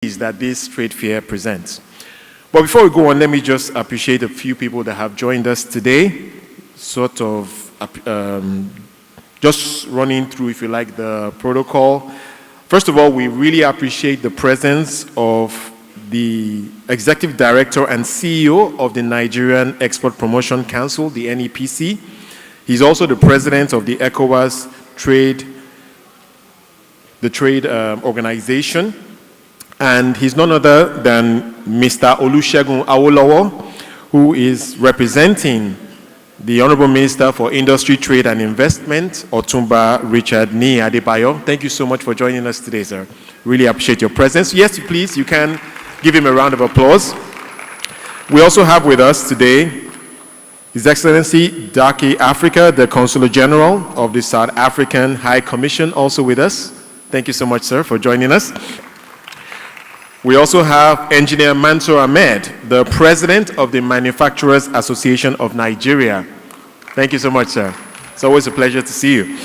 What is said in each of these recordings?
that this trade fair presents. But before we go on, let me just appreciate a few people that have joined us today, just running through, if you like, the protocol. First of all, we really appreciate the presence of the Executive Director and CEO of the Nigerian Export Promotion Council, the NEPC. He's also the President of the ECOWAS trade organization. And he's none other than Mr. Olusegun Awolowo, who is representing the Honorable Minister for Industry, Trade and Investment, Otumba Richard Ni Adebayo. Thank you so much for joining us today, sir. Really appreciate your presence. Yes, please, you can give him a round of applause. We also have with us today His Excellency Daki Africa, the Consular General of the South African High Commission, also with us. Thank you so much, sir, for joining us. We also have Engineer Mansour Ahmed, the President of the Manufacturers Association of Nigeria. Thank you so much, sir. It's always a pleasure to see you.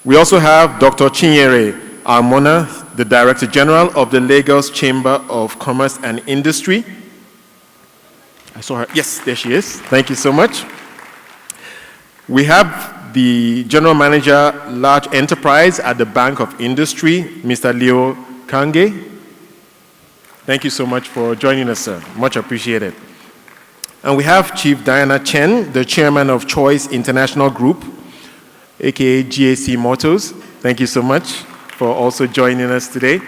We also have Dr. Chinyere Almona, the Director General of the Lagos Chamber of Commerce and Industry. I saw her. Yes, there she is. Thank you so much. We have the General Manager, Large Enterprise at the Bank of Industry, Mr. Leo Kange. Thank you so much for joining us, sir. Much appreciated. And we have Chief Diana Chen, the Chairman of Choice International Group, aka GAC Motors. Thank you so much for also joining us today.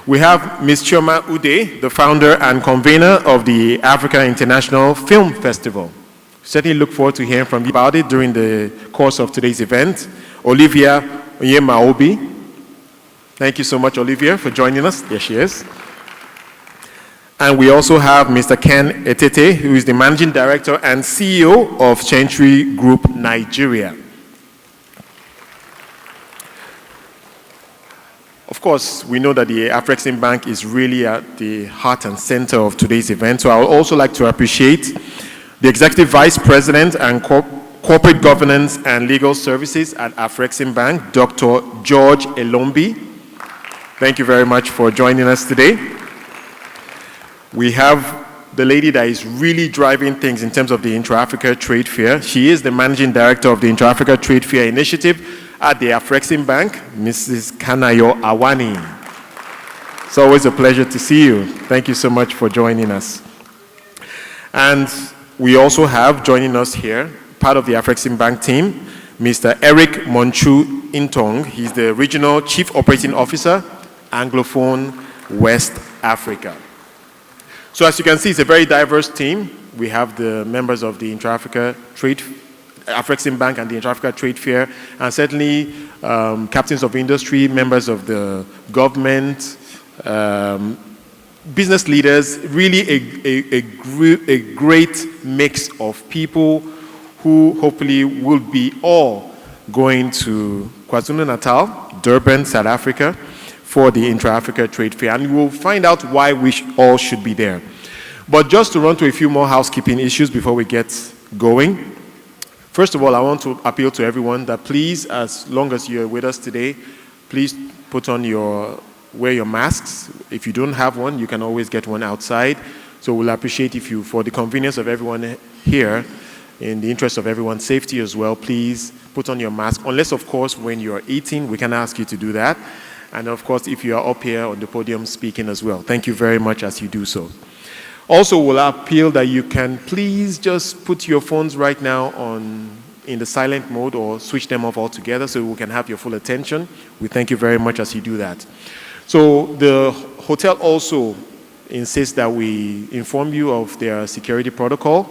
We have Ms. Chioma Ude, the founder and convener of the Africa International Film Festival. Certainly look forward to hearing from you about it during the course of today's event. Olivia Onyemaobi. Thank you so much, Olivia, for joining us. There she is. And we also have Mr. Ken Etete, who is the Managing Director and CEO of Century Group Nigeria. Of course, we know that the Afreximbank is really at the heart and center of today's event. So I would also like to appreciate the Executive Vice President and Corporate Governance and Legal Services at Afreximbank, Dr. George Elombi. Thank you very much for joining us today. We have the lady that is really driving things in terms of the Intra-Africa Trade Fair. She is the Managing Director of the Intra-Africa Trade Fair Initiative at the Afreximbank, Mrs. Kanayo Awani. It's always a pleasure to see you. Thank you so much for joining us. And we also have joining us here, part of the Afreximbank team, Mr. Eric Monchu Intong. He's the Regional Chief Operating Officer, Anglophone West Africa. So as you can see, it's a very diverse team. We have the members of the Intra-Africa Trade, Afreximbank and the Intra-Africa Trade Fair, and certainly captains of industry, members of the government, business leaders, really a great mix of people who hopefully will be all going to KwaZulu-Natal, Durban, South Africa, for the Intra-Africa Trade Fair, and we'll find out why we all should be there. But just to run through a few more housekeeping issues before we get going. First of all, I want to appeal to everyone that please, as long as you're with us today, please wear your masks. If you don't have one, you can always get one outside. So we'll appreciate if you, for the convenience of everyone here, in the interest of everyone's safety as well, please put on your mask. Unless, of course, when you're eating, we can ask you to do that. And of course, if you are up here on the podium speaking as well. Thank you very much as you do so. Also, we'll appeal that you can please just put your phones right now in the silent mode or switch them off altogether so we can have your full attention. We thank you very much as you do that. So the hotel also insists that we inform you of their security protocol.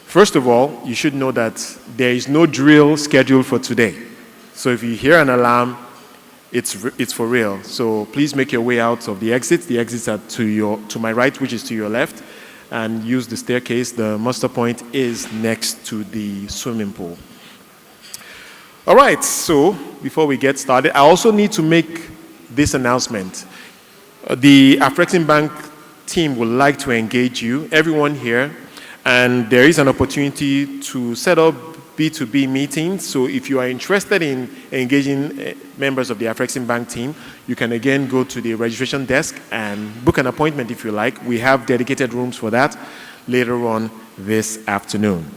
First of all, you should know that there is no drill scheduled for today. So if you hear an alarm, it's for real. So please make your way out of the exits. The exits are to my right, which is to your left, and use the staircase. The muster point is next to the swimming pool. All right, so before we get started, I also need to make this announcement. The Afreximbank team would like to engage you, everyone here, and there is an opportunity to set up B2B meetings. So if you are interested in engaging members of the Afreximbank team, you can again go to the registration desk and book an appointment if you like. We have dedicated rooms for that later on this afternoon.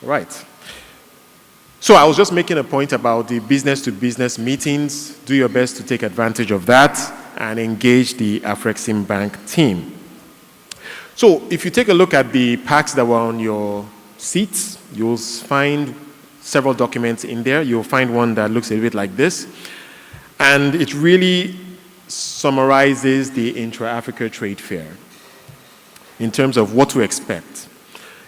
Right. So I was just making a point about the business-to-business meetings. Do your best to take advantage of that and engage the Afreximbank team. So if you take a look at the packs that were on your seats, you'll find several documents in there. You'll find one that looks a bit like this. And it really summarizes the Intra-Africa Trade Fair in terms of what to expect.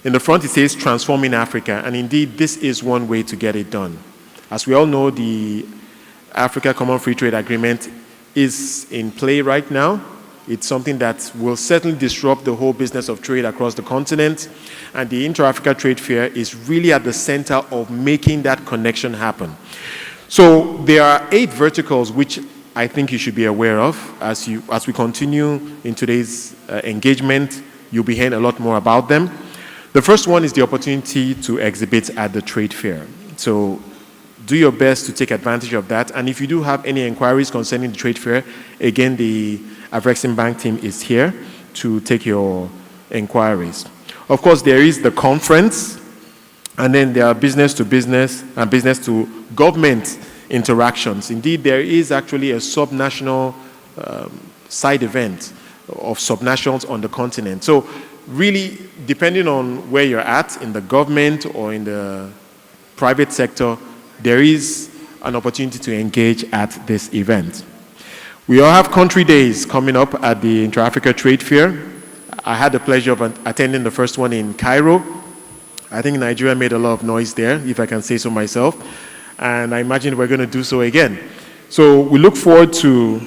In the front, it says Transforming Africa, and indeed, this is one way to get it done. As we all know, the Africa Common Free Trade Agreement is in play right now. It's something that will certainly disrupt the whole business of trade across the continent, and the Intra-Africa Trade Fair is really at the center of making that connection happen. So there are 8 verticals which I think you should be aware of. As we continue in today's engagement, you'll be hearing a lot more about them. The first one is the opportunity to exhibit at the trade fair. So do your best to take advantage of that. And if you do have any inquiries concerning the trade fair, again, the Afreximbank team is here to take your inquiries. Of course, there is the conference, and then there are business-to-business and business-to-government interactions. Indeed, there is actually a subnational side event of subnationals on the continent. So really, depending on where you're at, in the government or in the private sector, there is an opportunity to engage at this event. We all have country days coming up at the Intra-Africa Trade Fair. I had the pleasure of attending the first one in Cairo. I think Nigeria made a lot of noise there, if I can say so myself. And I imagine we're going to do so again. So we look forward to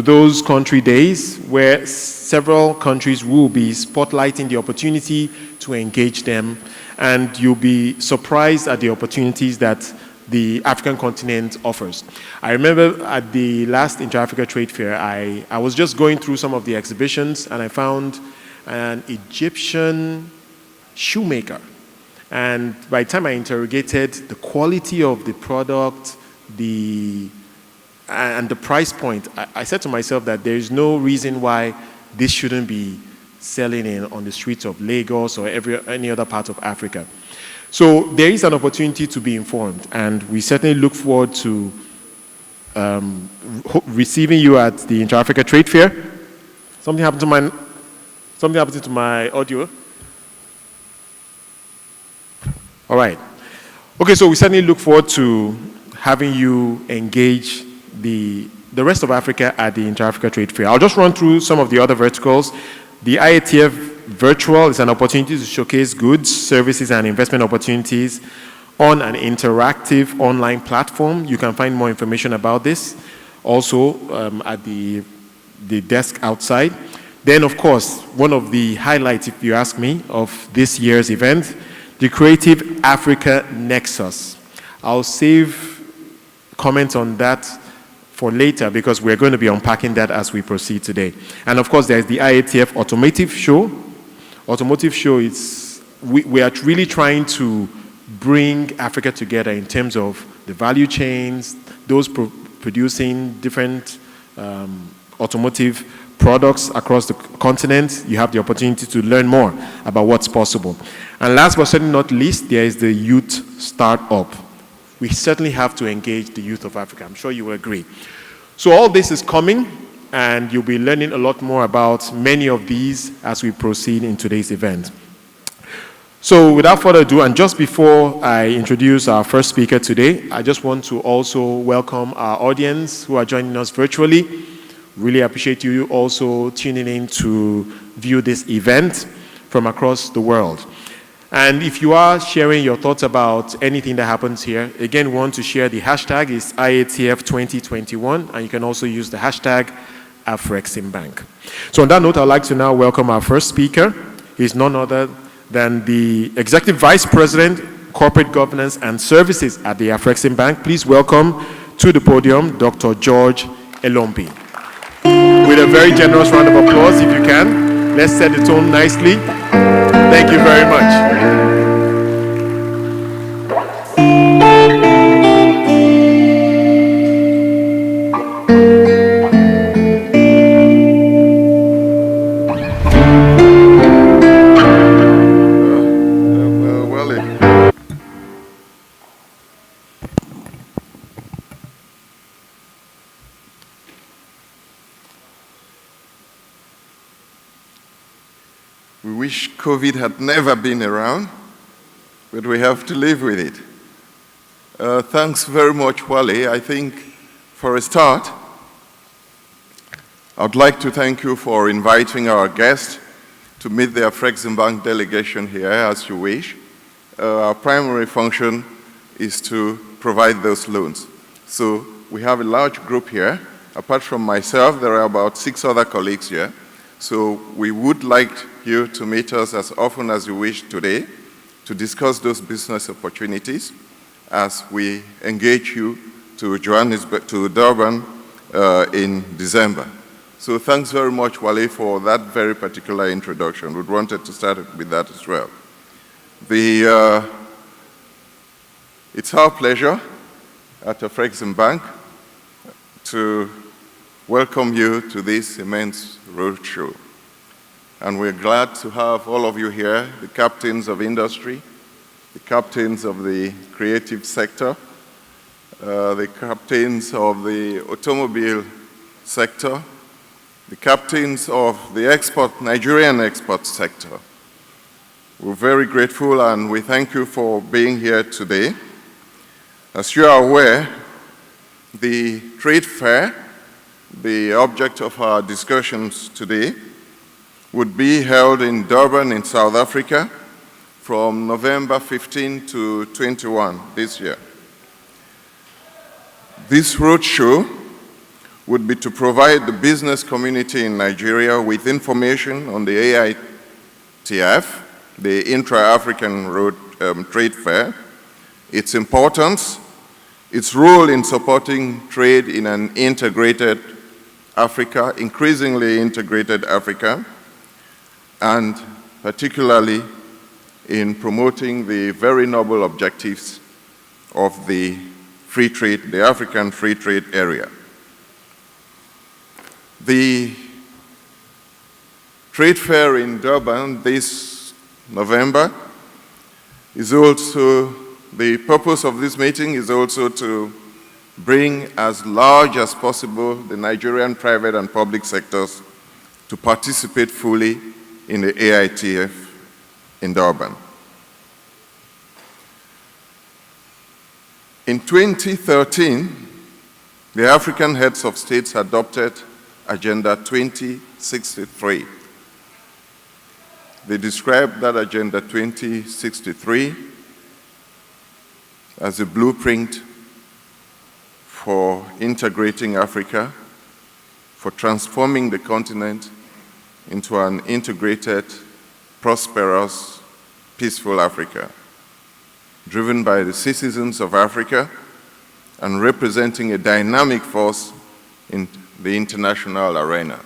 those country days where several countries will be spotlighting the opportunity to engage them, and you'll be surprised at the opportunities that the African continent offers. I remember at the last Inter-Africa Trade Fair, I was just going through some of the exhibitions, and I found an Egyptian shoemaker. And by the time I interrogated the quality of the product, and the price point, I said to myself that there is no reason why this shouldn't be selling on the streets of Lagos or any other part of Africa. So there is an opportunity to be informed, and we certainly look forward to receiving you at the Inter-Africa Trade Fair. Something happened to my audio. All right. Okay, so we certainly look forward to having you engage the rest of Africa at the Inter-Africa Trade Fair. I'll just run through some of the other verticals. The IATF Virtual is an opportunity to showcase goods, services, and investment opportunities on an interactive online platform. You can find more information about this also at the desk outside. Then, of course, one of the highlights, if you ask me, of this year's event, the Creative Africa Nexus. I'll save comments on that for later because we're going to be unpacking that as we proceed today. And of course, there's the IATF Automotive Show. Automotive Show is, we are really trying to bring Africa together in terms of the value chains, those producing different automotive products across the continent. You have the opportunity to learn more about what's possible. And last but certainly not least, there is the Youth Startup. We certainly have to engage the youth of Africa. I'm sure you will agree. So all this is coming, and you'll be learning a lot more about many of these as we proceed in today's event. So without further ado, and just before I introduce our first speaker today, I just want to also welcome our audience who are joining us virtually. Really appreciate you also tuning in to view this event from across the world. And if you are sharing your thoughts about anything that happens here, again, we want to share the hashtag is IATF2021, and you can also use the hashtag Afreximbank. So on that note, I'd like to now welcome our first speaker. He's none other than the Executive Vice President, Corporate Governance and Services at the Afreximbank. Please welcome to the podium Dr. George Elompi. With a very generous round of applause, if you can. Let's set the tone nicely. Thank you very much. We wish COVID had never been around, but we have to live with it. Thanks very much, Wale. I think, for a start, I'd like to thank you for inviting our guest to meet the Afreximbank delegation here, as you wish. Our primary function is to provide those loans. So we have a large group here. Apart from myself, there are about 6 other colleagues here. So we would like you to meet us as often as you wish today to discuss those business opportunities as we engage you to Durban in December. So thanks very much, Wale, for that very particular introduction. We wanted to start with that as well. It's our pleasure at Afreximbank to welcome you to this immense roadshow. And we're glad to have all of you here, the captains of industry, the captains of the creative sector, the captains of the automobile sector, the captains of the Nigerian export sector. We're very grateful and we thank you for being here today. As you are aware, the trade fair, the object of our discussions today, would be held in Durban in South Africa from November 15 to 21 this year. This roadshow would be to provide the business community in Nigeria with information on the IATF, the Intra-African Trade Fair, its importance, its role in supporting trade in an integrated Africa, increasingly integrated Africa, and particularly in promoting the very noble objectives of the free trade, the African free trade area. The trade fair in Durban this November is also, the purpose of this meeting is also to bring as large as possible the Nigerian private and public sectors to participate fully in the IATF in Durban. In 2013, the African heads of states adopted Agenda 2063. They described that Agenda 2063 as a blueprint for integrating Africa, for transforming the continent into an integrated, prosperous, peaceful Africa, driven by the citizens of Africa and representing a dynamic force in the international arena.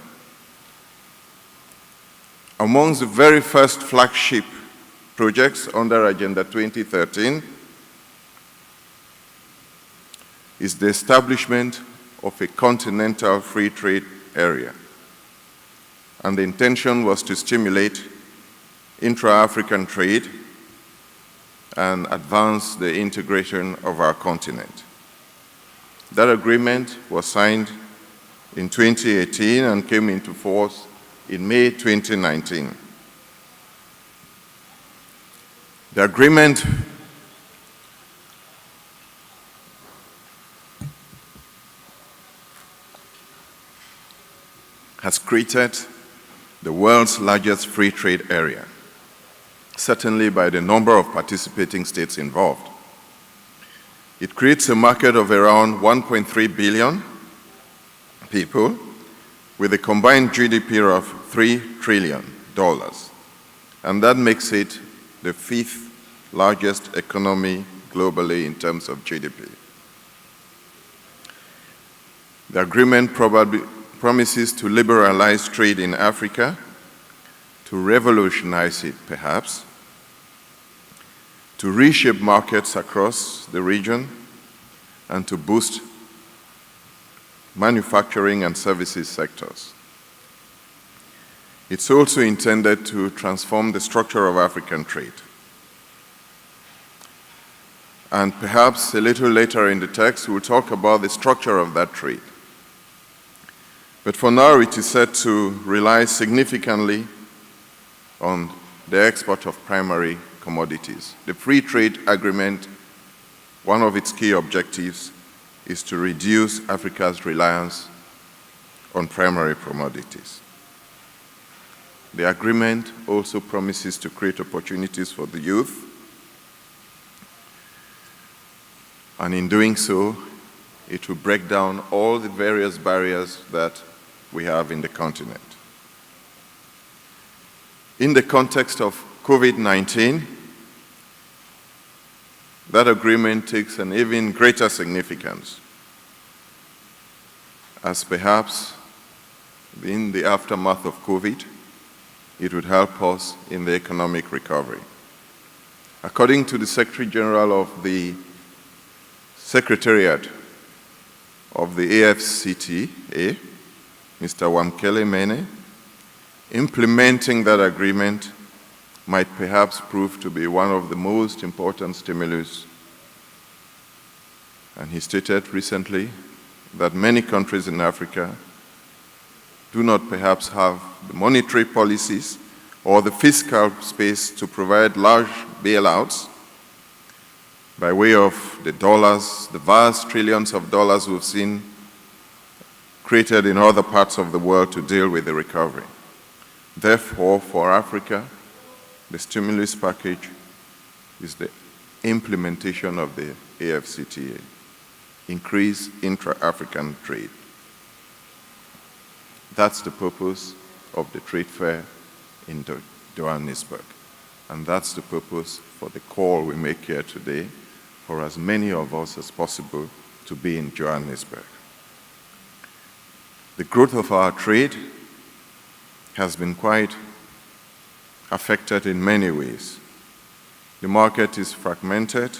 Amongst the very first flagship projects under Agenda 2013 is the establishment of a continental free trade area. And the intention was to stimulate intra-African trade and advance the integration of our continent. That agreement was signed in 2018 and came into force in May 2019. The agreement has created the world's largest free trade area, certainly by the number of participating states involved. It creates a market of around 1.3 billion people with a combined GDP of $3 trillion. And that makes it the 5th largest economy globally in terms of GDP. The agreement probably promises to liberalize trade in Africa, to revolutionize it perhaps, to reshape markets across the region, and to boost manufacturing and services sectors. It's also intended to transform the structure of African trade. And perhaps a little later in the text, we'll talk about the structure of that trade. But for now, it is said to rely significantly on the export of primary commodities. The free trade agreement, one of its key objectives is to reduce Africa's reliance on primary commodities. The agreement also promises to create opportunities for the youth, and in doing so, it will break down all the various barriers that we have in the continent. In the context of COVID-19, that agreement takes an even greater significance, as perhaps in the aftermath of COVID, it would help us in the economic recovery. According to the Secretary General of the Secretariat of the AFCTA, Mr. Wamkele Mene, implementing that agreement might perhaps prove to be one of the most important stimulus. And he stated recently that many countries in Africa do not perhaps have the monetary policies or the fiscal space to provide large bailouts by way of the dollars, the vast trillions of dollars we've seen created in other parts of the world to deal with the recovery. Therefore, for Africa, the stimulus package is the implementation of the AFCTA, increase intra-African trade. That's the purpose of the trade fair in Johannesburg. And that's the purpose for the call we make here today, for as many of us as possible to be in Johannesburg. The growth of our trade has been quite affected in many ways. The market is fragmented.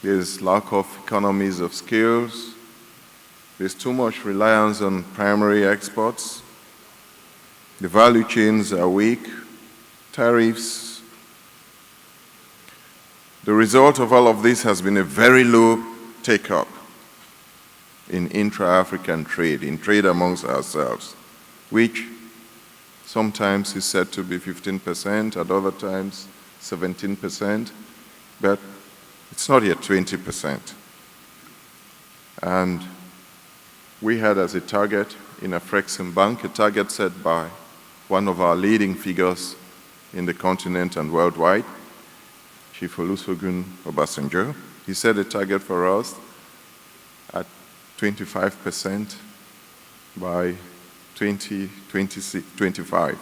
There's lack of economies of scales. There's too much reliance on primary exports. The value chains are weak. Tariffs. The result of all of this has been a very low take-up in intra-African trade, in trade amongst ourselves, which sometimes is said to be 15%, at other times 17%, but it's not yet 20%. And we had as a target in Afreximbank, a target set by one of our leading figures in the continent and worldwide, Chief Olusegun Obasanjo. He set a target for us at 25% by 2025.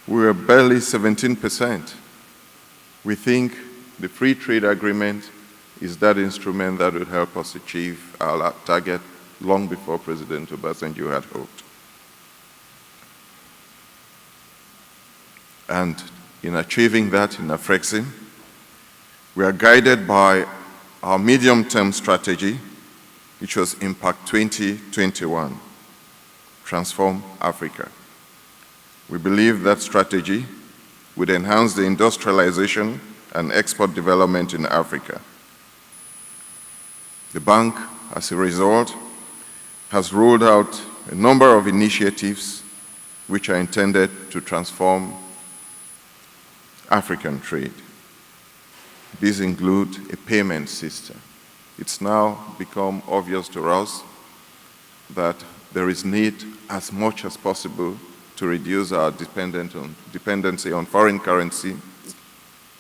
We are barely 17%. We think the free trade agreement is that instrument that will help us achieve our target long before President Obasanjo had hoped. And in achieving that in Afrexim, we are guided by our medium-term strategy, which was Impact 2021, Transform Africa. We believe that strategy would enhance the industrialization and export development in Africa. The bank, as a result, has rolled out a number of initiatives which are intended to transform African trade. These include a payment system. It's now become obvious to us that there is need as much as possible to reduce our dependency on foreign currency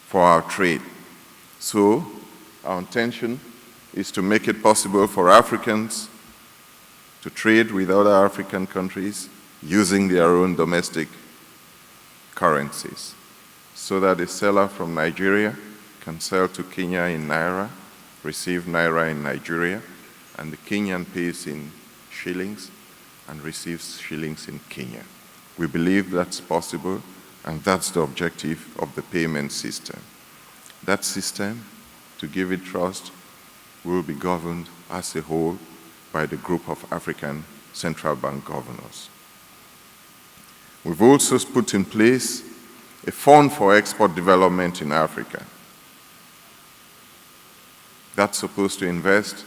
for our trade. So our intention is to make it possible for Africans to trade with other African countries using their own domestic currencies. so that a seller from Nigeria can sell to Kenya in Naira, receive Naira in Nigeria, and the Kenyan pays in shillings and receives shillings in Kenya. We believe that's possible, and that's the objective of the payment system. That system, to give it trust, will be governed as a whole by the group of African central bank governors. We've also put in place a fund for export development in Africa. That's supposed to invest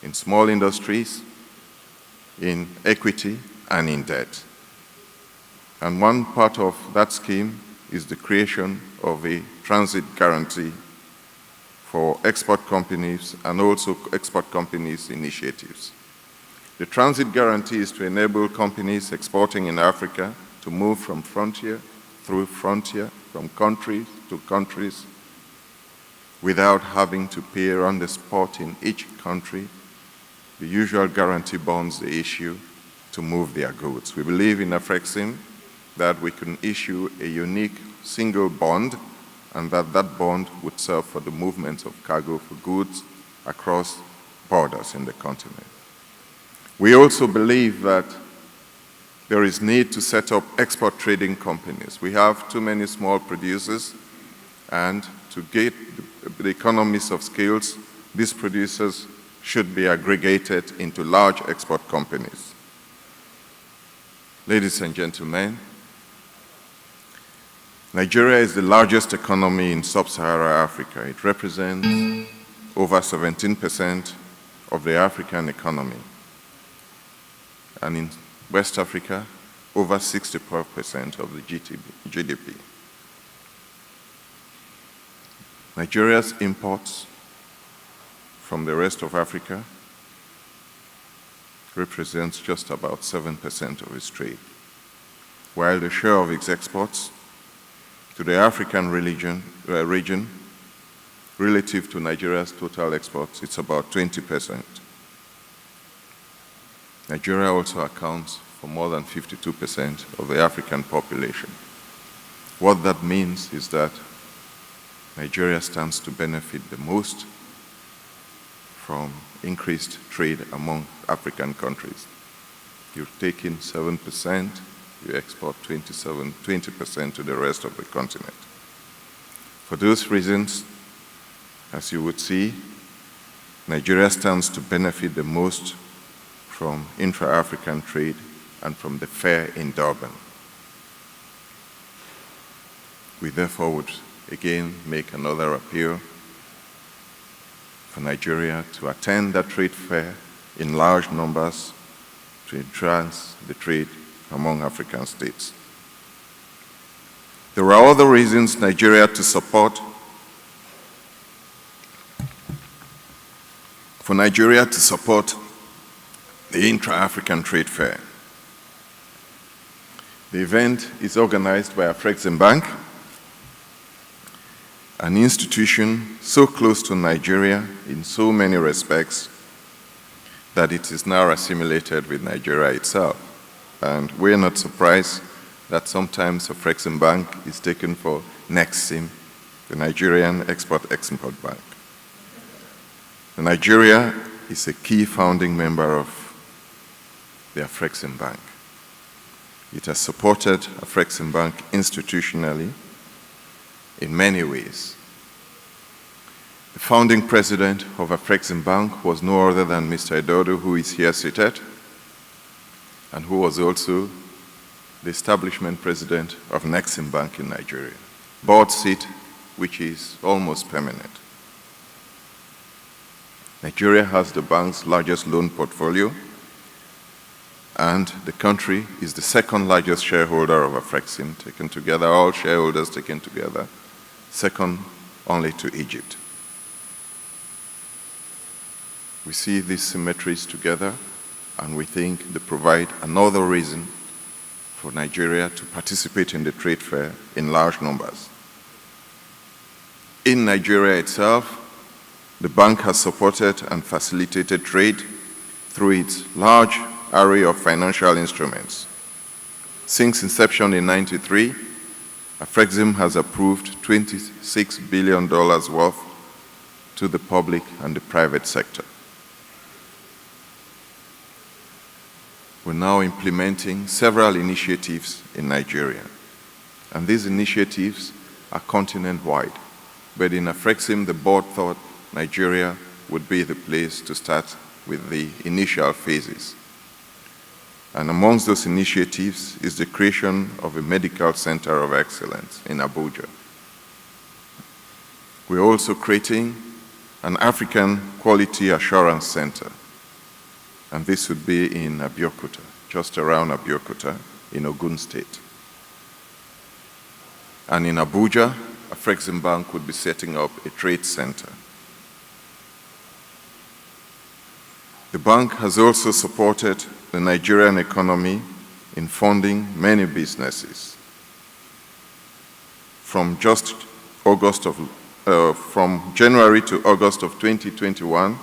in small industries, in equity, and in debt. And one part of that scheme is the creation of a transit guarantee for export companies and also export companies' initiatives. The transit guarantee is to enable companies exporting in Africa to move from frontier through frontier, from countries to countries, without having to pay on the spot in each country the usual guarantee bonds they issue to move their goods. We believe in Afrexim that we can issue a unique single bond, and that bond would serve for the movement of cargo for goods across borders in the continent. We also believe that there is need to set up export trading companies. We have too many small producers, and to get the economies of scales, these producers should be aggregated into large export companies. Ladies and gentlemen, Nigeria is the largest economy in sub-Saharan Africa. It represents over 17% of the African economy. And in West Africa, over 64% of the GDP. Nigeria's imports from the rest of Africa represents just about 7% of its trade, while the share of its exports to the African region relative to Nigeria's total exports, it's about 20%. Nigeria also accounts for more than 52% of the African population. What that means is that Nigeria stands to benefit the most from increased trade among African countries. You take in 7%, you export 20% to the rest of the continent. For those reasons, as you would see, Nigeria stands to benefit the most from intra-African trade and from the fair in Durban. We therefore would again make another appeal for Nigeria to attend that trade fair in large numbers to enhance the trade among African states. There are other reasons for Nigeria to support the intra-African trade fair. The event is organized by Afrexim Bank, an institution so close to Nigeria in so many respects that it is now assimilated with Nigeria itself. And we're not surprised that sometimes Afrexim Bank is taken for Nexim, the Nigerian Export-Export Bank. Nigeria is a key founding member of the Afrexim Bank. It has supported Afrexim Bank institutionally in many ways. The founding president of Afrexim Bank was no other than Mr. Edodo, who is here seated, and who was also the establishment president of Nexim Bank in Nigeria. Board seat, which is almost permanent. Nigeria has the bank's largest loan portfolio, and the country is the second largest shareholder of Afrexim, taken together, all shareholders taken together, second only to Egypt. We see these symmetries together, and we think they provide another reason for Nigeria to participate in the trade fair in large numbers. In Nigeria itself, the bank has supported and facilitated trade through its large array of financial instruments. Since inception in '93, Afrexim has approved $26 billion worth to the public and the private sector. We're now implementing several initiatives in Nigeria, and these initiatives are continent-wide. But in Afrexim, the board thought Nigeria would be the place to start with the initial phases. And amongst those initiatives is the creation of a medical center of excellence in Abuja. We're also creating an African Quality Assurance Center, and this would be in Abeokuta, just around Abeokuta in Ogun State. And in Abuja, Afrexim Bank would be setting up a trade center. The bank has also supported the Nigerian economy in funding many businesses. From January to August of 2021,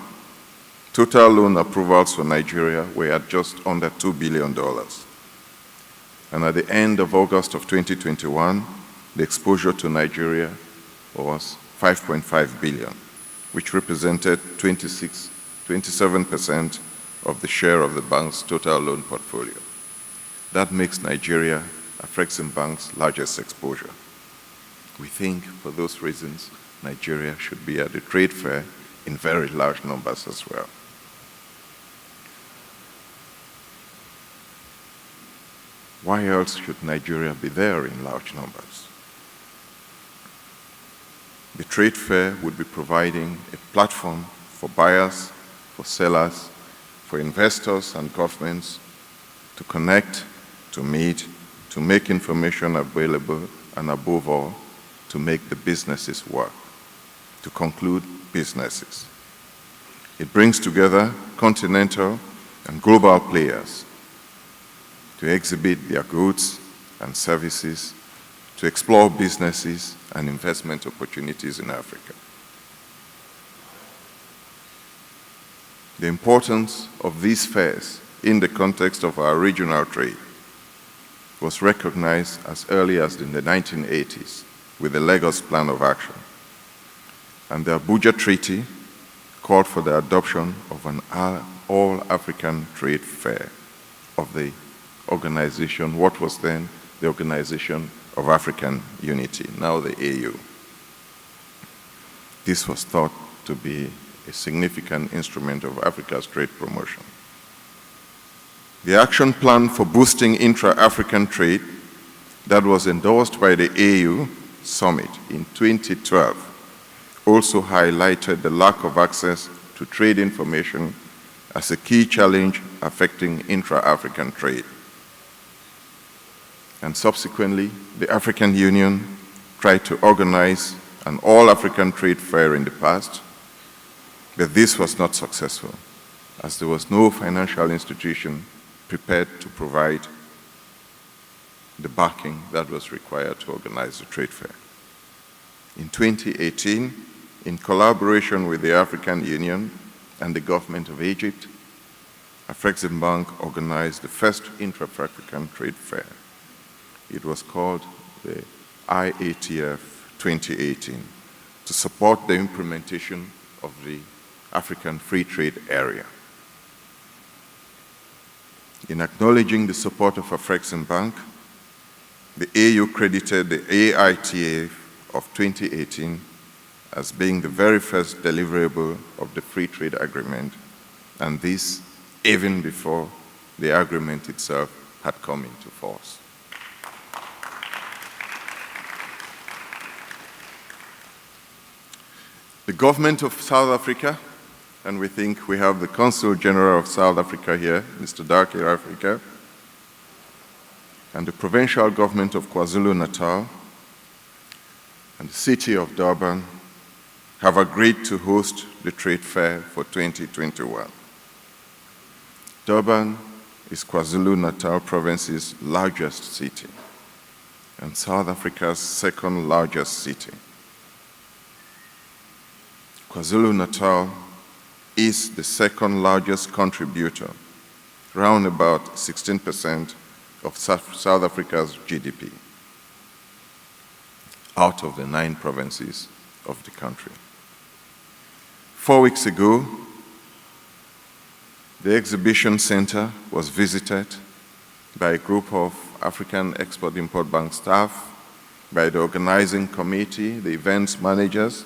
total loan approvals for Nigeria were at just under $2 billion. And at the end of August of 2021, the exposure to Nigeria was $5.5 billion, which represented 27% of the share of the bank's total loan portfolio. That makes Nigeria Afrexim Bank's largest exposure. We think, for those reasons, Nigeria should be at the trade fair in very large numbers as well. Why else should Nigeria be there in large numbers? The trade fair would be providing a platform for buyers, for sellers, for investors and governments to connect, to meet, to make information available, and above all, to make the businesses work, to conclude businesses. It brings together continental and global players to exhibit their goods and services, to explore businesses and investment opportunities in Africa. The importance of these fairs in the context of our regional trade was recognized as early as in the 1980s with the Lagos Plan of Action. And the Abuja Treaty called for the adoption of an all-African trade fair of the organization, what was then the Organization of African Unity, now the AU. This was thought to be a significant instrument of Africa's trade promotion. The action plan for boosting intra-African trade that was endorsed by the AU Summit in 2012 also highlighted the lack of access to trade information as a key challenge affecting intra-African trade. And subsequently, the African Union tried to organize an all-African trade fair in the past, but this was not successful, as there was no financial institution prepared to provide the backing that was required to organize the trade fair. In 2018, in collaboration with the African Union and the government of Egypt, Afrexim Bank organized the first intra-African trade fair. It was called the IATF2018 to support the implementation of the African Free Trade Area. In acknowledging the support of Afrexim Bank, the AU credited the IATF of 2018 as being the very first deliverable of the Free Trade Agreement, and this even before the agreement itself had come into force. The government of South Africa, and we think we have the Consul General of South Africa here, Mr. Darky Africa, and the provincial government of KwaZulu-Natal and the city of Durban have agreed to host the trade fair for 2021. Durban is KwaZulu-Natal province's largest city and South Africa's second largest city. KwaZulu-Natal is the second largest contributor, around about 16% of South Africa's GDP. out of the 9 provinces of the country. 4 weeks ago, the exhibition center was visited by a group of African Export-Import Bank staff, by the organizing committee, the events managers,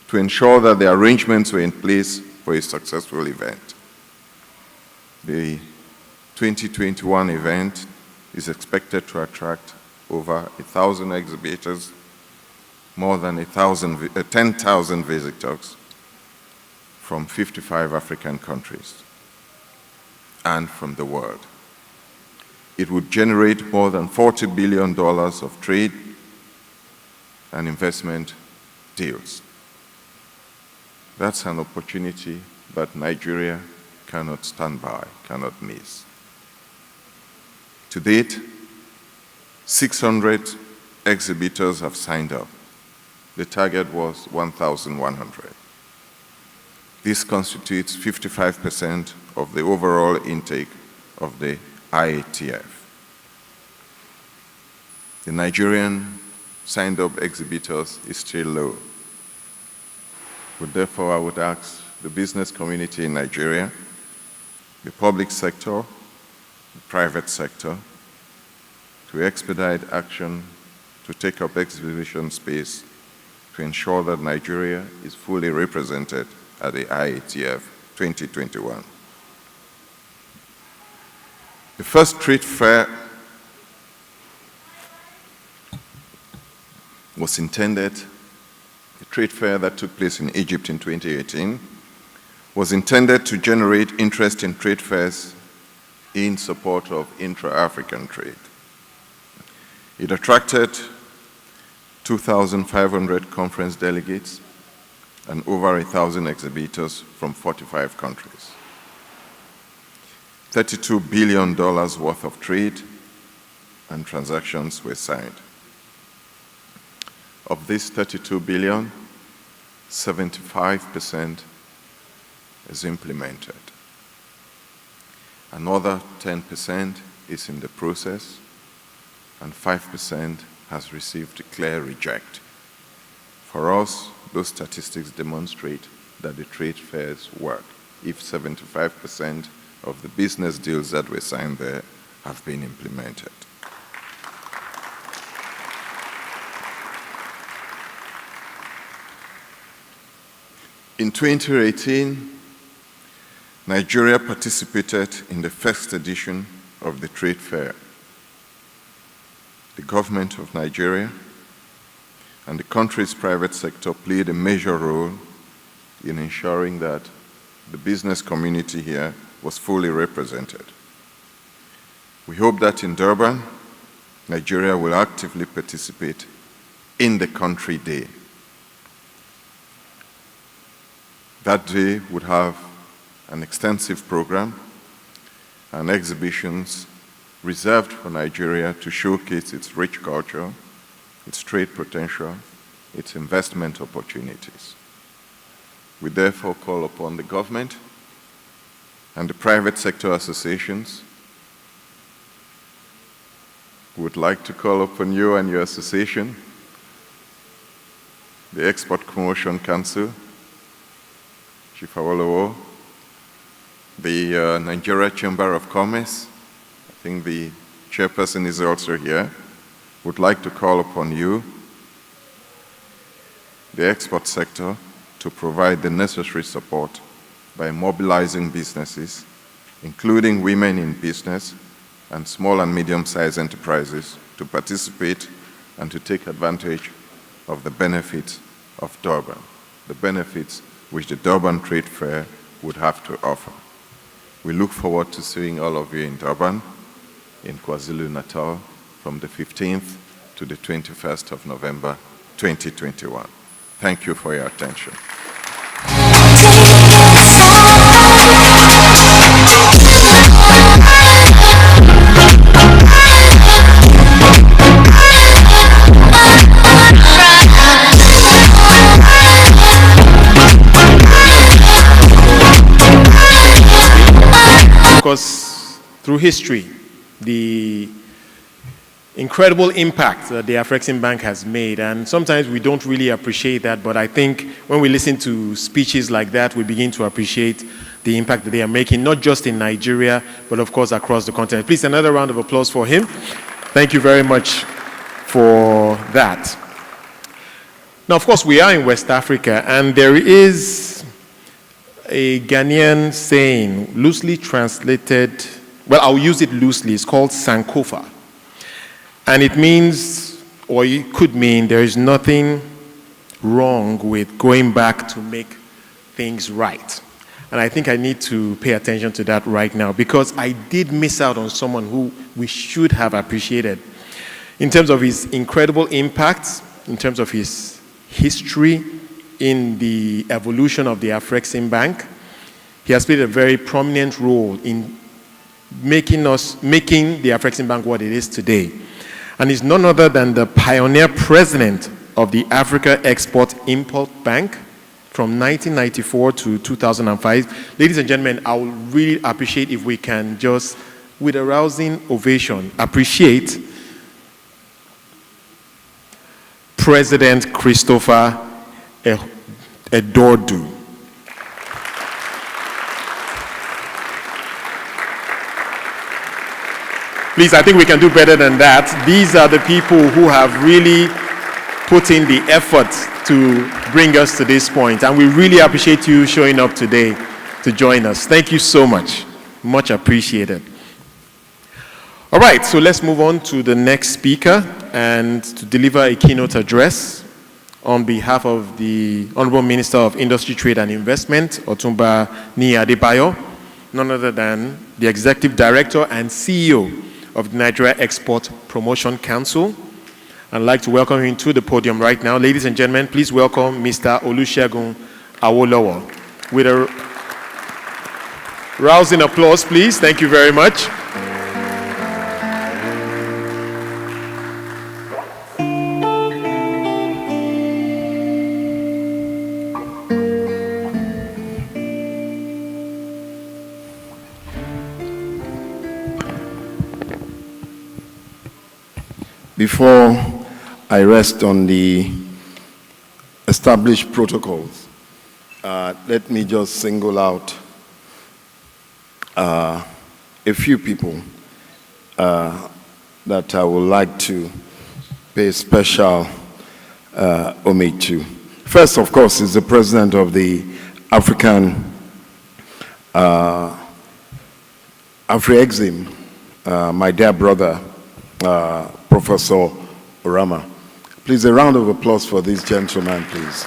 to ensure that the arrangements were in place for a successful event. The 2021 event is expected to attract over 1,000 exhibitors, more than 10,000 visitors from 55 African countries and from the world. It would generate more than $40 billion of trade and investment deals. That's an opportunity that Nigeria cannot stand by, cannot miss. To date, 600 exhibitors have signed up. The target was 1,100. This constitutes 55% of the overall intake of the IATF. The Nigerian signed-up exhibitors is still low. But therefore, I would ask the business community in Nigeria, the public sector, the private sector, to expedite action to take up exhibition space to ensure that Nigeria is fully represented at the IATF 2021. The first trade fair was intended, the trade fair that took place in Egypt in 2018, was intended to generate interest in trade fairs in support of intra-African trade. It attracted 2,500 conference delegates and over 1,000 exhibitors from 45 countries. $32 billion worth of trade and transactions were signed. Of this 32 billion, 75% is implemented. Another 10% is in the process, and 5% has received a clear reject. For us, those statistics demonstrate that the trade fairs work if 75% of the business deals that were signed there have been implemented. In 2018, Nigeria participated in the first edition of the trade fair. The government of Nigeria and the country's private sector played a major role in ensuring that the business community here was fully represented. We hope that in Durban, Nigeria will actively participate in the country day. That day would have an extensive program and exhibitions reserved for Nigeria to showcase its rich culture, its trade potential, its investment opportunities. We therefore call upon the government and the private sector associations. We would like to call upon you and your association, the Export Promotion Council, Chief Awolowo, the Nigeria Chamber of Commerce, I think the chairperson is also here, would like to call upon you, the export sector, to provide the necessary support by mobilizing businesses, including women in business and small and medium-sized enterprises, to participate and to take advantage of the benefits of Durban, the benefits which the Durban Trade Fair would have to offer. We look forward to seeing all of you in Durban, in KwaZulu-Natal, from the 15th to the 21st of November, 2021. Thank you for your attention. Because through history, the incredible impact that the Afreximbank has made. And sometimes we don't really appreciate that, but I think when we listen to speeches like that, we begin to appreciate the impact that they are making, not just in Nigeria, but of course across the continent. Please, another round of applause for him. Thank you very much for that. Now, of course, we are in West Africa, and there is a Ghanaian saying, loosely translated, well, I'll use it loosely, it's called Sankofa. And it means, or it could mean, there is nothing wrong with going back to make things right. And I think I need to pay attention to that right now, because I did miss out on someone who we should have appreciated in terms of his incredible impact, in terms of his history in the evolution of the Afreximbank. He has played a very prominent role in making the Afreximbank what it is today. And is none other than the pioneer president of the Africa Export-Import Bank from 1994 to 2005. Ladies and gentlemen, I would really appreciate if we can just, with a rousing ovation, appreciate President Christopher Edordu. Please, I think we can do better than that. These are the people who have really put in the effort to bring us to this point, and we really appreciate you showing up today to join us. Thank you so much. Much appreciated. All right, so let's move on to the next speaker and to deliver a keynote address on behalf of the Honorable Minister of Industry, Trade and Investment, Otumba Ni Adebayo, none other than the Executive Director and CEO of the Nigeria Export Promotion Council. I'd like to welcome him to the podium right now. Ladies and gentlemen, please welcome Mr. Olusegun Awolowo. With a rousing applause, please. Thank you very much. Before I rest on the established protocols, let me just single out a few people that I would like to pay special homage to. First, of course, is the president of the African Afrexim, my dear brother, Professor Orama. Please, a round of applause for this gentleman, please.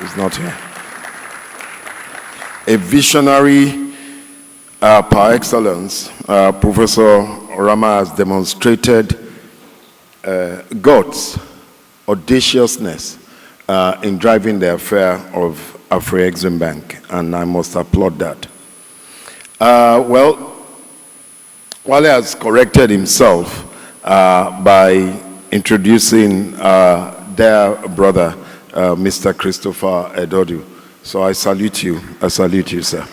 He's not here. A visionary par excellence, Professor Orama has demonstrated guts, audaciousness in driving the affair of Afreximbank, and I must applaud that. Well, Wale has corrected himself by introducing their brother, Mr. Christopher Edordu. So I salute you, sir.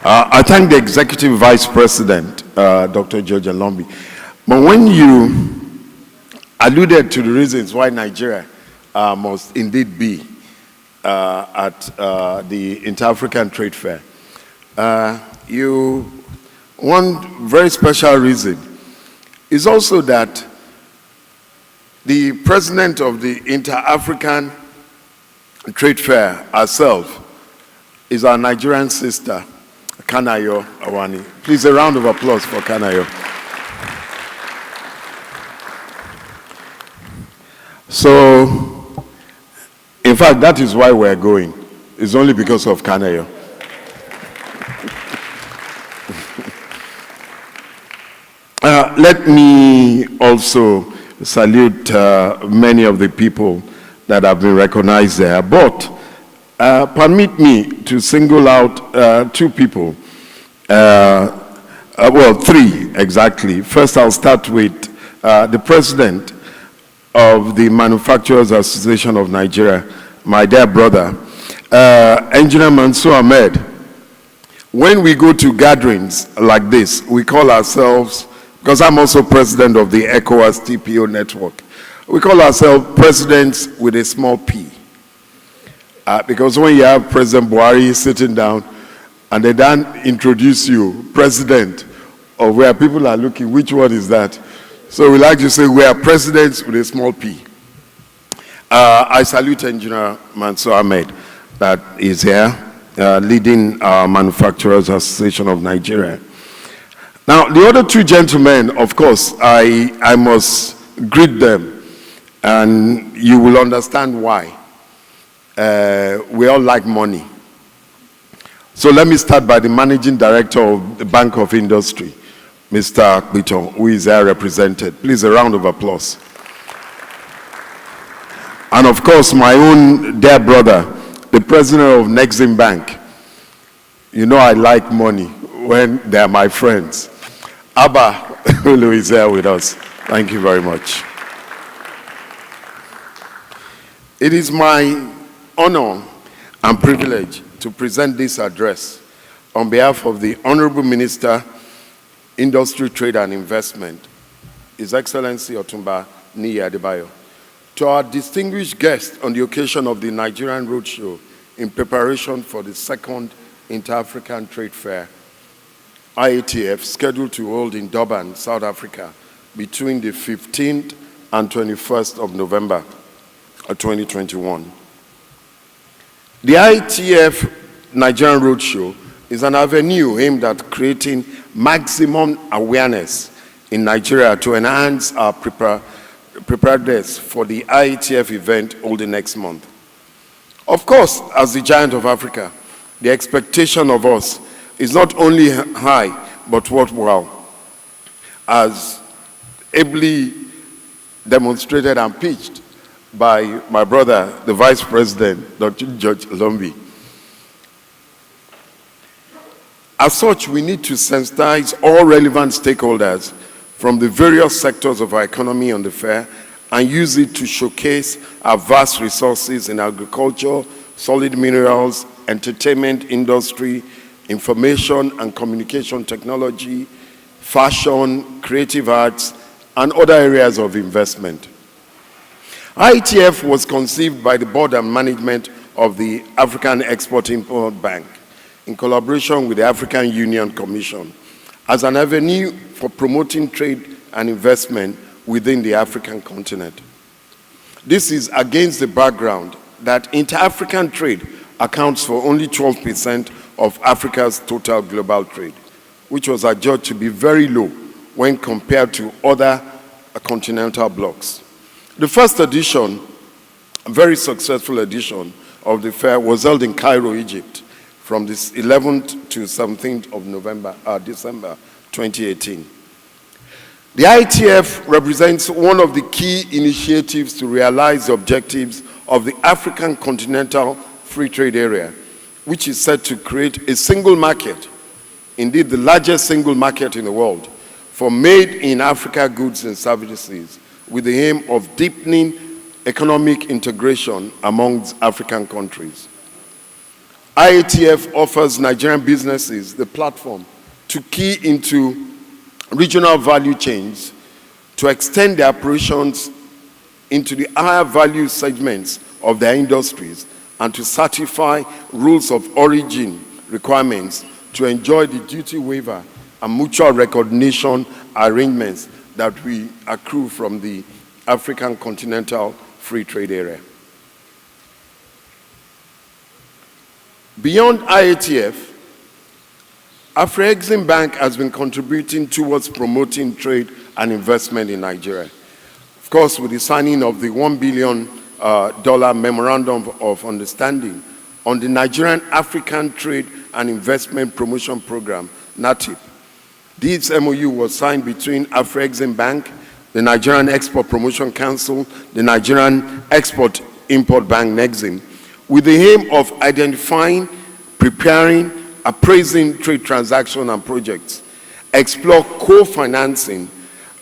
I thank the Executive Vice President, Dr. George Alombi. But when you alluded to the reasons why Nigeria must indeed be at the Inter-African Trade Fair, one very special reason is also that the president of the Inter-African Trade Fair herself is our Nigerian sister, Kanayo Awani. Please, a round of applause for Kanayo. So, in fact, that is why we're going. It's only because of Kanayo. Let me also salute many of the people that have been recognized there. But permit me to single out two people. Well, three exactly. First, I'll start with the president of the Manufacturers Association of Nigeria, my dear brother, Engineer Mansour Ahmed. When we go to gatherings like this, we call ourselves because I'm also president of the ECOWAS TPO network. We call ourselves presidents with a small p. Because when you have President Buhari sitting down and they then introduce you, president, or where people are looking, which one is that? So we like to say we are presidents with a small p. I salute Engineer Mansour Ahmed that is here, leading Manufacturers Association of Nigeria. Now, the other two gentlemen, of course, I must greet them, and you will understand why. We all like money. So let me start by the Managing Director of the Bank of Industry, Mr. Biton, who is here represented. Please, a round of applause. And of course, my own dear brother, the President of Nexim Bank. You know I like money when they're my friends. Abba Hulu is here with us. Thank you very much. It is my honor and privilege to present this address on behalf of the Honorable Minister, Industry, Trade and Investment, His Excellency Otumba Niyi Adebayo, to our distinguished guests on the occasion of the Nigerian Roadshow in preparation for the second Inter-African Trade Fair, IATF, scheduled to hold in Durban, South Africa, between the 15th and 21st of November 2021. The IATF Nigerian Roadshow is an avenue aimed at creating maximum awareness in Nigeria to enhance our preparedness for the IATF event holding next month. Of course, as the giant of Africa, the expectation of us is not only high, but worthwhile, as ably demonstrated and pitched by my brother, the Vice President, Dr. George Lombi. As such, we need to sensitize all relevant stakeholders from the various sectors of our economy on the fair and use it to showcase our vast resources in agriculture, solid minerals, entertainment industry, information and communication technology, fashion, creative arts, and other areas of investment. IATF was conceived by the board and management of the African Export-Import Bank in collaboration with the African Union Commission as an avenue for promoting trade and investment within the African continent. This is against the background that inter-African trade accounts for only 12% of Africa's total global trade, which was adjudged to be very low when compared to other continental blocs. The first edition, a very successful edition of the fair, was held in Cairo, Egypt, from the 11th to 17th of December 2018. The IATF represents one of the key initiatives to realize the objectives of the African Continental Free Trade Area, which is set to create a single market, indeed the largest single market in the world, for made-in-Africa goods and services, with the aim of deepening economic integration amongst African countries. IATF offers Nigerian businesses the platform to key into regional value chains, to extend their operations into the higher value segments of their industries, and to certify rules of origin requirements to enjoy the duty waiver and mutual recognition arrangements that we accrue from the African Continental Free Trade Area. Beyond IATF, Afrexim Bank has been contributing towards promoting trade and investment in Nigeria. Of course, with the signing of the $1 billion Memorandum of Understanding on the Nigerian African Trade and Investment Promotion Program, NATIP. This MOU was signed between Afrexim Bank, the Nigerian Export Promotion Council, the Nigerian Export-Import Bank, Nexim, with the aim of identifying, preparing, appraising trade transactions and projects, explore co-financing,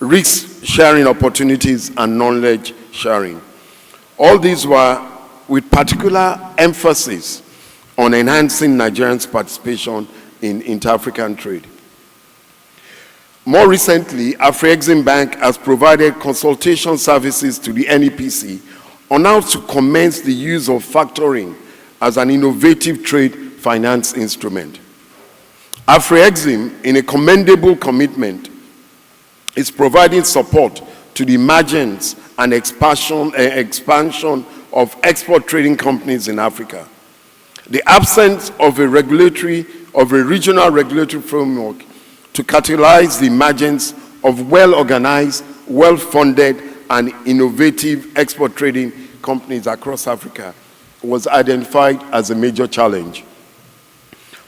risk-sharing opportunities, and knowledge sharing. All these were with particular emphasis on enhancing Nigerians' participation in inter-African trade. More recently, Afrexim Bank has provided consultation services to the NEPC on how to commence the use of factoring as an innovative trade finance instrument. Afrexim, in a commendable commitment, is providing support to the emergence and expansion of export trading companies in Africa. The absence of a regional regulatory framework to catalyze the emergence of well-organized, well-funded, and innovative export trading companies across Africa was identified as a major challenge.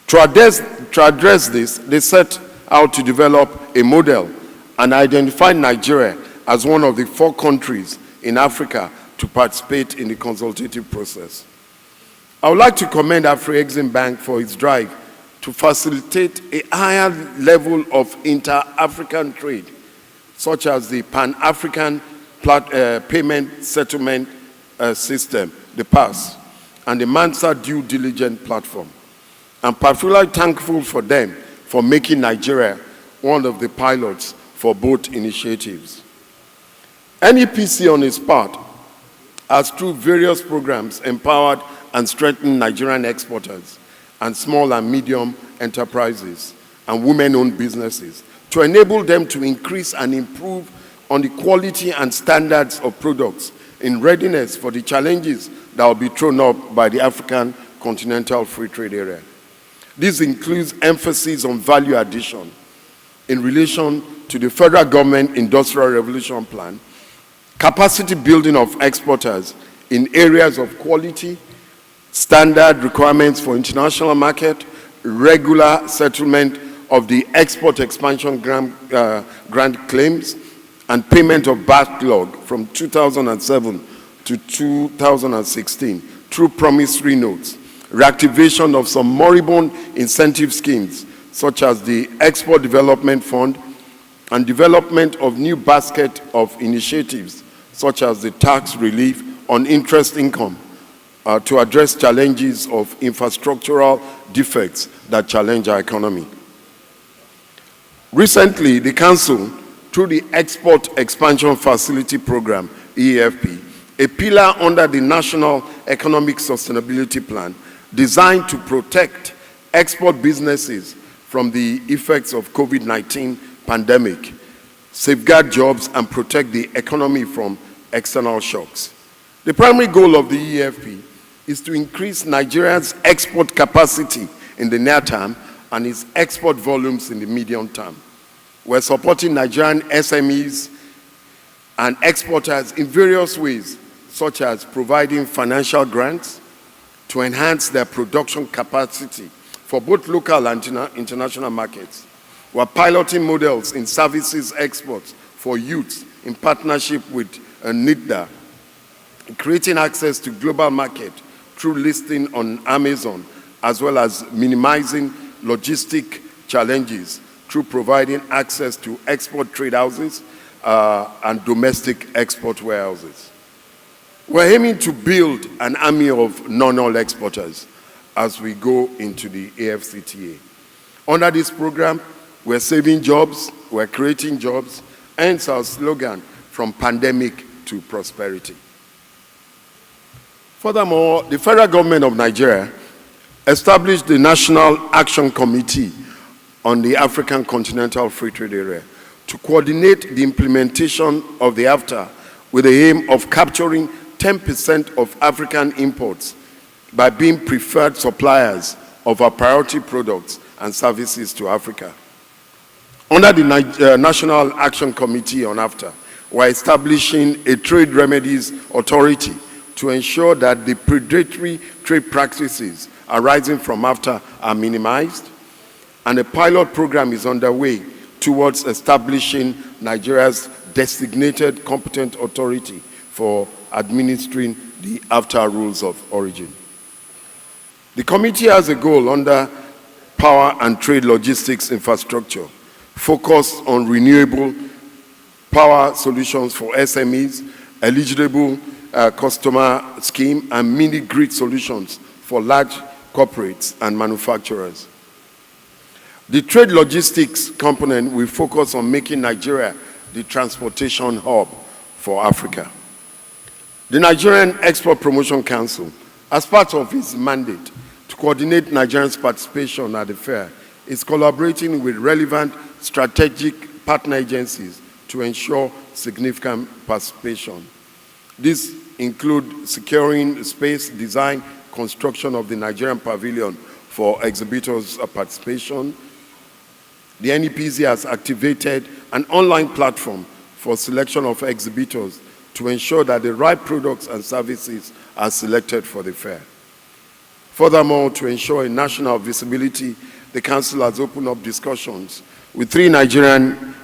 To address this, they set out to develop a model and identify Nigeria as one of the 4 countries in Africa to participate in the consultative process. I would like to commend Afrexim Bank for its drive to facilitate a higher level of inter-African trade, such as the Pan-African Payment Settlement System, the PASS, and the Mansa Due Diligence Platform. I'm particularly thankful for them for making Nigeria one of the pilots for both initiatives. NEPC, on its part, has through various programs empowered and strengthened Nigerian exporters and small and medium enterprises and women-owned businesses to enable them to increase and improve on the quality and standards of products in readiness for the challenges that will be thrown up by the African Continental Free Trade Area. This includes emphasis on value addition in relation to the federal government Industrial Revolution Plan, capacity building of exporters in areas of quality, standard requirements for international market, regular settlement of the export expansion grant claims, and payment of backlog from 2007 to 2016 through promissory notes, reactivation of some moribund incentive schemes such as the Export Development Fund, and development of new basket of initiatives such as the tax relief on interest income to address challenges of infrastructural defects that challenge our economy. Recently, the Council, through the Export Expansion Facility Program, EAFP, a pillar under the National Economic Sustainability Plan, designed to protect export businesses from the effects of COVID-19 pandemic, safeguard jobs, and protect the economy from external shocks. The primary goal of the EAFP is to increase Nigeria's export capacity in the near term and its export volumes in the medium term. We're supporting Nigerian SMEs and exporters in various ways, such as providing financial grants to enhance their production capacity for both local and international markets. We're piloting models in services exports for youth in partnership with NIDA, creating access to global market through listing on Amazon, as well as minimizing logistic challenges through providing access to export trade houses and domestic export warehouses. We're aiming to build an army of non-oil exporters as we go into the AFCTA. Under this program, we're saving jobs, we're creating jobs, hence our slogan, from pandemic to prosperity. Furthermore, the federal government of Nigeria established the National Action Committee on the African Continental Free Trade Area to coordinate the implementation of the AFTA with the aim of capturing 10% of African imports by being preferred suppliers of our priority products and services to Africa. Under the National Action Committee on AFTA, we're establishing a trade remedies authority to ensure that the predatory trade practices arising from AFTA are minimized, and a pilot program is underway towards establishing Nigeria's designated competent authority for administering the AFTA rules of origin. The committee has a goal under power and trade logistics infrastructure focused on renewable power solutions for SMEs, eligible customer scheme, and mini-grid solutions for large corporates and manufacturers. The trade logistics component will focus on making Nigeria the transportation hub for Africa. The Nigerian Export Promotion Council, as part of its mandate to coordinate Nigerians' participation at the fair, is collaborating with relevant strategic partner agencies to ensure significant participation. These include securing space, design, construction of the Nigerian pavilion for exhibitors' participation. The NEPC has activated an online platform for selection of exhibitors to ensure that the right products and services are selected for the fair. Furthermore, to ensure a national visibility, the Council has opened up discussions with 3 Nigerian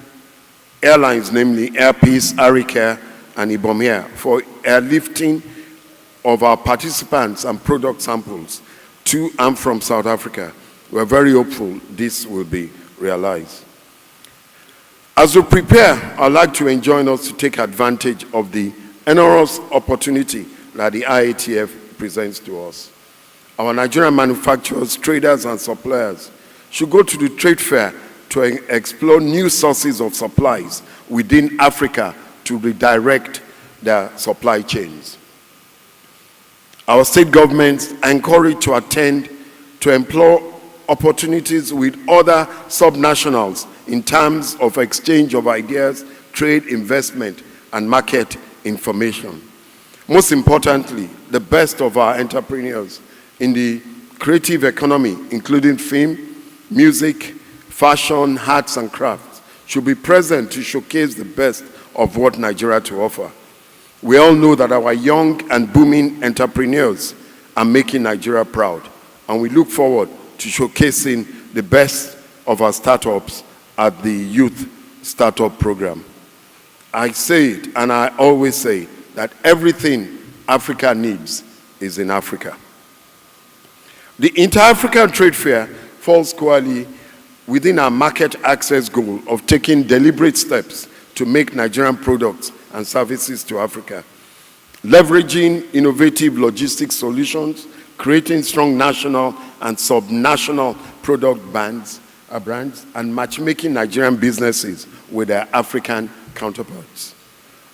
airlines, namely Air Peace, Aricare, and Ibom Air, for airlifting of our participants and product samples to and from South Africa. We're very hopeful this will be realized. As we prepare, I'd like to join us to take advantage of the enormous opportunity that the IATF presents to us. Our Nigerian manufacturers, traders, and suppliers should go to the trade fair to explore new sources of supplies within Africa to redirect their supply chains. Our state governments are encouraged to attend to employ opportunities with other subnationals in terms of exchange of ideas, trade, investment, and market information. Most importantly, the best of our entrepreneurs in the creative economy, including film, music, fashion, arts, and crafts, should be present to showcase the best of what Nigeria to offer. We all know that our young and booming entrepreneurs are making Nigeria proud, and we look forward to showcasing the best of our startups at the Youth Startup Program. I say it, and I always say that everything Africa needs is in Africa. The Inter-African Trade Fair falls squarely within our market access goal of taking deliberate steps to make Nigerian products and services to Africa, leveraging innovative logistics solutions, creating strong national and subnational product brands, and matchmaking Nigerian businesses with their African counterparts.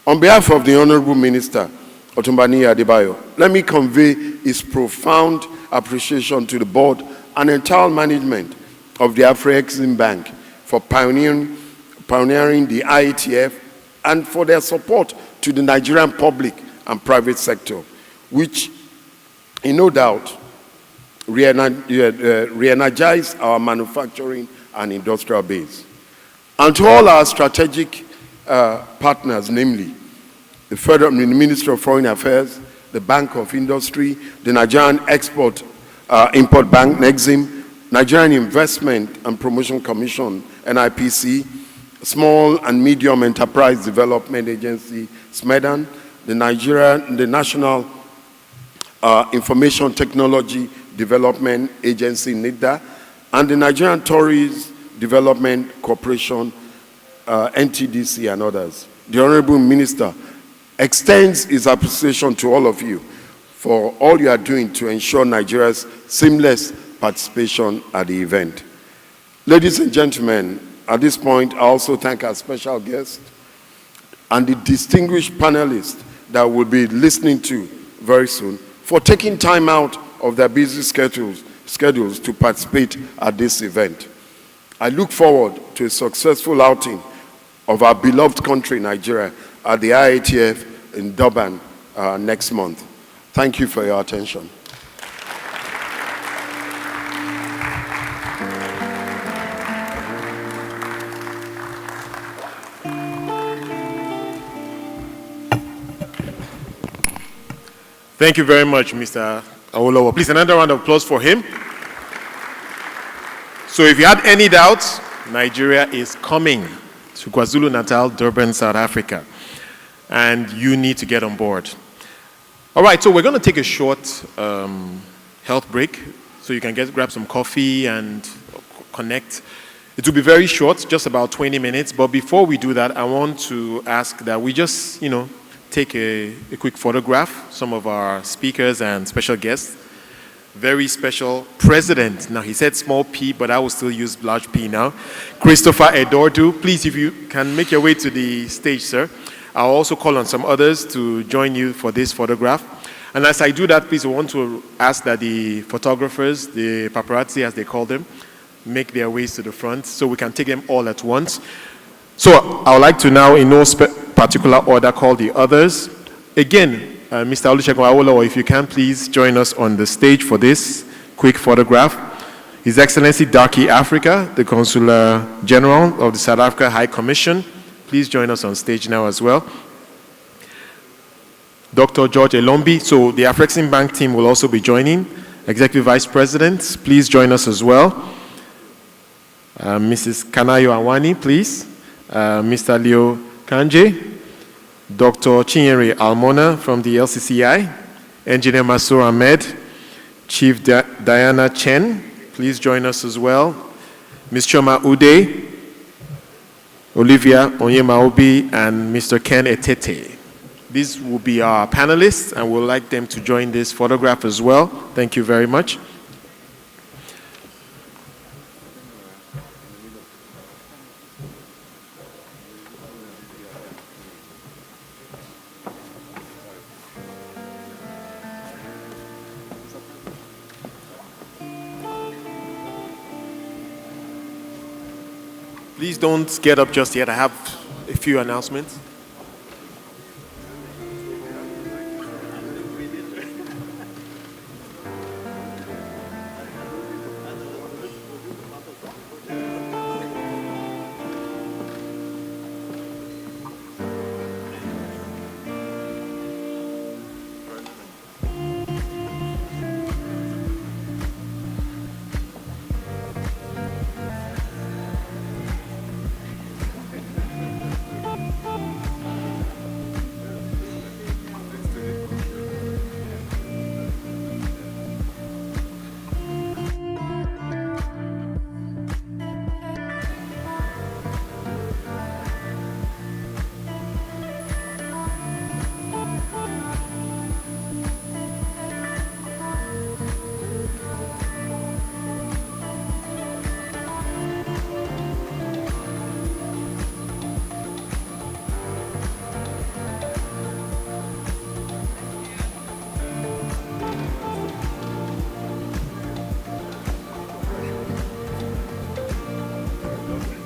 On behalf of the Honorable Minister, Otumbani Adebayo, let me convey his profound appreciation to the board and entire management of the Afro-Exim Bank for pioneering the IATF and for their support to the Nigerian public and private sector, which, in no doubt, re-energize our manufacturing and industrial base. And to all our strategic partners, namely the Federal Ministry of Foreign Affairs, the Bank of Industry, the Nigerian Import Bank, NEXIM, Nigerian Investment and Promotion Commission, NIPC, Small and Medium Enterprise Development Agency, SMEDAN, the National Information Technology Development Agency, NIDA, and the Nigerian Tourist Development Corporation, NTDC, and others. The Honorable Minister extends his appreciation to all of you for all you are doing to ensure Nigeria's seamless participation at the event. Ladies and gentlemen, at this point, I also thank our special guest and the distinguished panelists that we'll be listening to very soon for taking time out of their busy schedules to participate at this event. I look forward to a successful outing of our beloved country, Nigeria, at the IATF in Durban next month. Thank you for your attention. Thank you very much, Mr. Awolowo. Please, another round of applause for him. So if you had any doubts, Nigeria is coming to KwaZulu-Natal, Durban, South Africa. And you need to get on board. All right, so we're going to take a short health break so you can grab some coffee and connect. It will be very short, just about 20 minutes. But before we do that, I want to ask that we just, take a quick photograph, some of our speakers and special guests. very special president. Now, he said small p, but I will still use large P now. Christopher Edordu, please, if you can make your way to the stage, sir. I'll also call on some others to join you for this photograph. And as I do that, please, I want to ask that the photographers, the paparazzi as they call them, make their ways to the front so we can take them all at once. So I would like to now, in no particular order, call the others. Again, Mr. Olusegun Awolowo, if you can please join us on the stage for this quick photograph. His Excellency Darky Africa, the Consular General of the South Africa High Commission, please join us on stage now as well. Dr. George Elombi, so the Afrexim Bank team will also be joining. Executive Vice President, please join us as well. Mrs. Kanayo Awani, please. Mr. Leo Kanje, Dr. Chinyere Almona from the LCCI, Engineer Masur Ahmed, Chief Diana Chen, please join us as well. Ms. Choma Ude, Olivia Onyemaobi, and Mr. Ken Etete. These will be our panelists, and we'd like them to join this photograph as well. Thank you very much. Please don't get up just yet. I have a few announcements.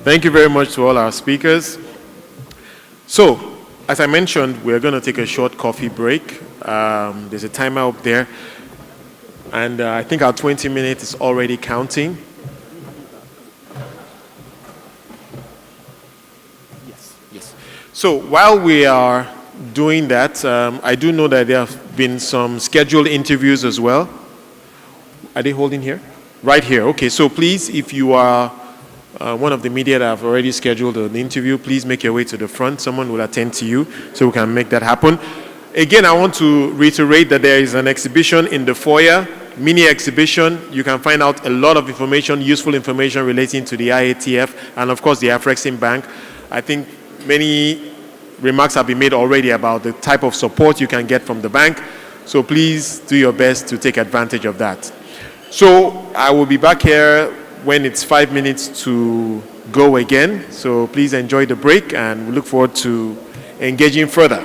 Thank you very much to all our speakers. So, as I mentioned, we're going to take a short coffee break. There's a timer up there. And I think our 20 minutes is already counting. Yes. So, while we are doing that, I do know that there have been some scheduled interviews as well. Are they holding here? Right here. Okay, so please, if you are one of the media that have already scheduled an interview, please make your way to the front. Someone will attend to you so we can make that happen. Again, I want to reiterate that there is an exhibition in the foyer, mini exhibition. You can find out a lot of information, useful information relating to the IATF and of course the Afrexim Bank. I think many remarks have been made already about the type of support you can get from the bank. So please do your best to take advantage of that. So I will be back here when it's 5 minutes to go again. So please enjoy the break and we look forward to engaging further.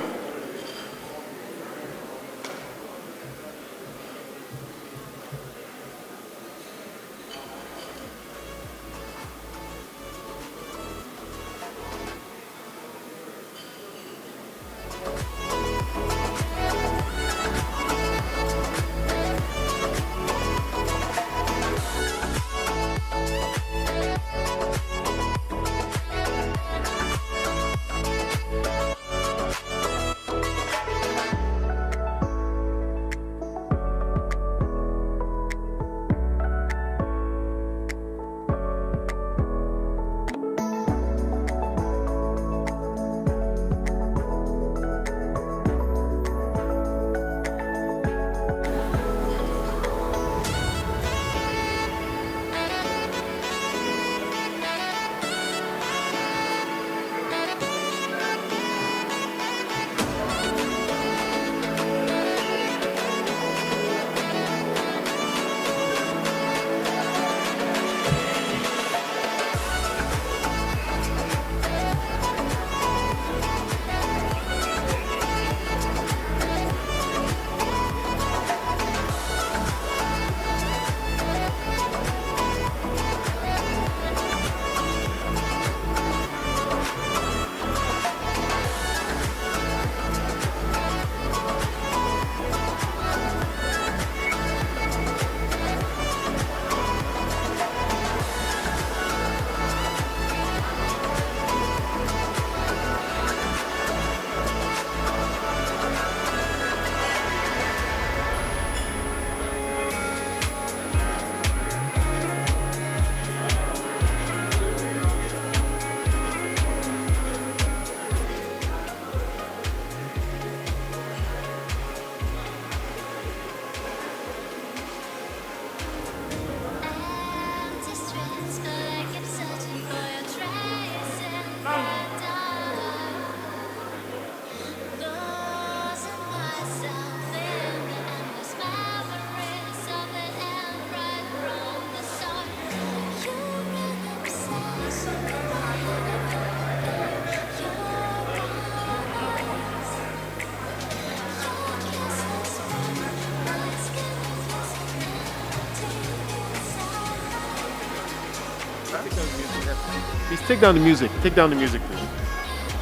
Please take down the music. Take down the music, please.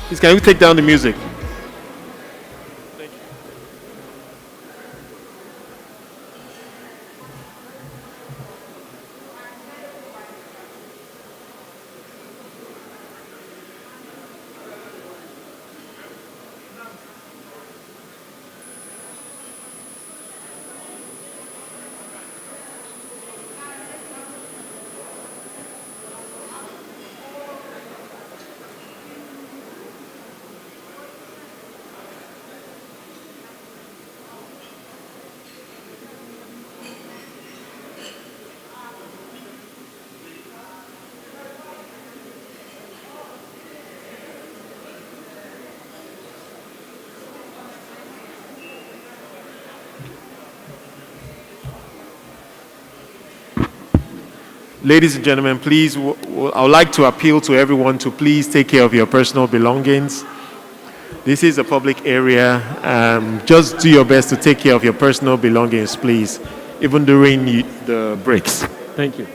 Please, can you take down the music? Ladies and gentlemen, please, I would like to appeal to everyone to please take care of your personal belongings. This is a public area. Just do your best to take care of your personal belongings, please, even during the breaks. Thank you.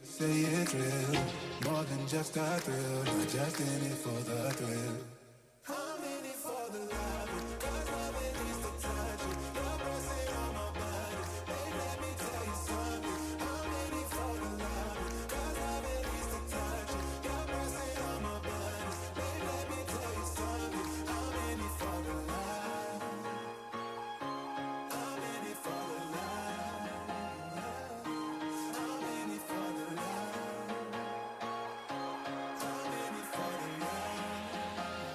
Say it's real, more than just a thrill, not just in it for the thrill. I'm in it for the love, cause love it needs to touch it. Your breath sit on my body, babe, let me tell you something. I'm in it for the love, cause love it needs to touch it. Your breath sit on my body, babe, let me tell you something. I'm in it for the love. I'm in it for the love. I'm in it for the love. I'm in it for the love.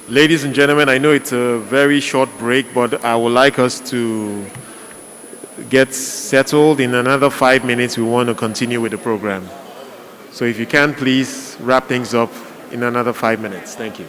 Ladies and gentlemen, I know it's a very short break, but I would like us to get settled. In another 5 minutes, we want to continue with the program. So if you can, please wrap things up in another 5 minutes. Thank you.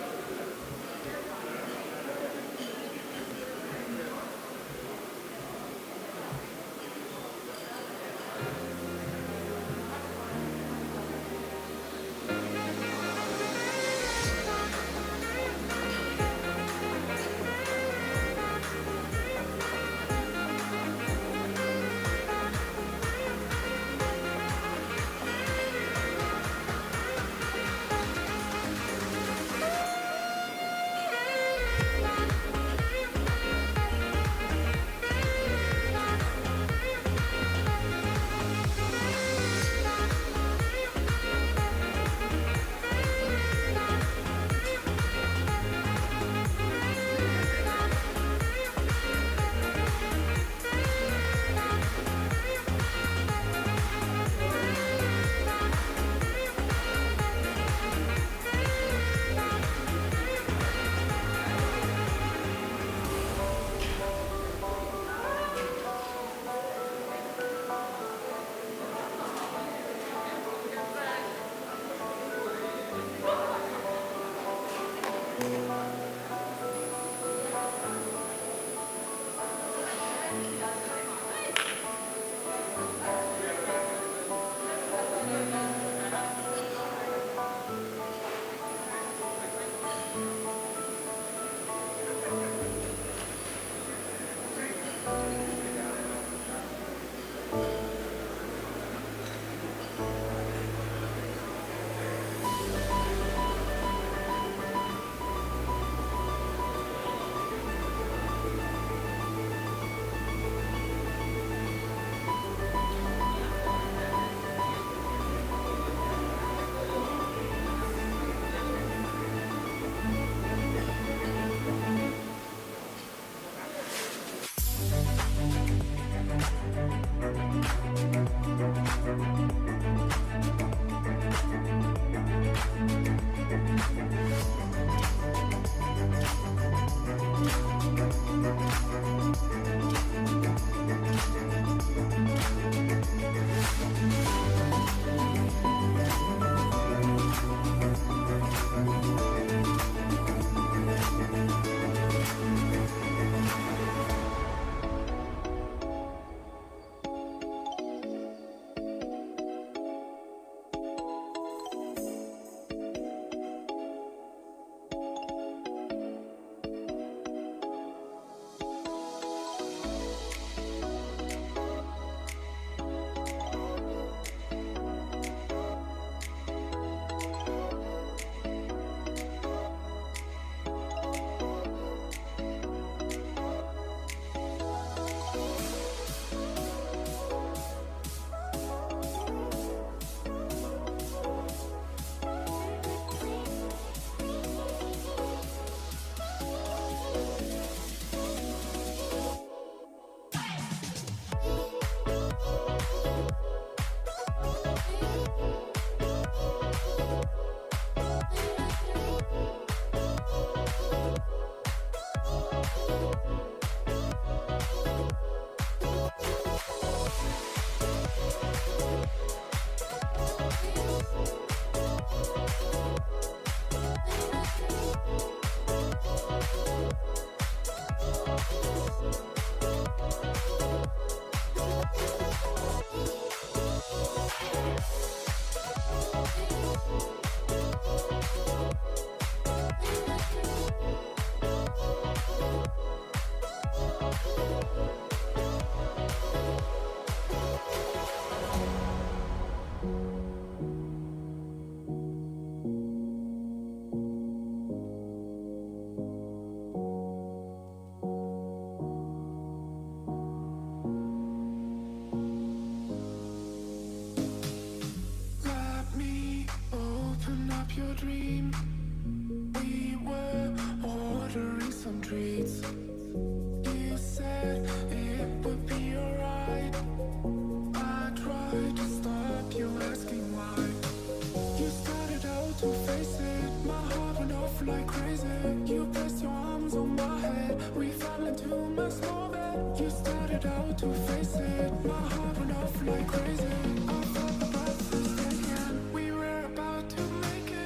it. You placed your arms on my head. We fell into my small bed. You started out to face it. My heart went off like crazy. I felt the breathless again. We were about to make it.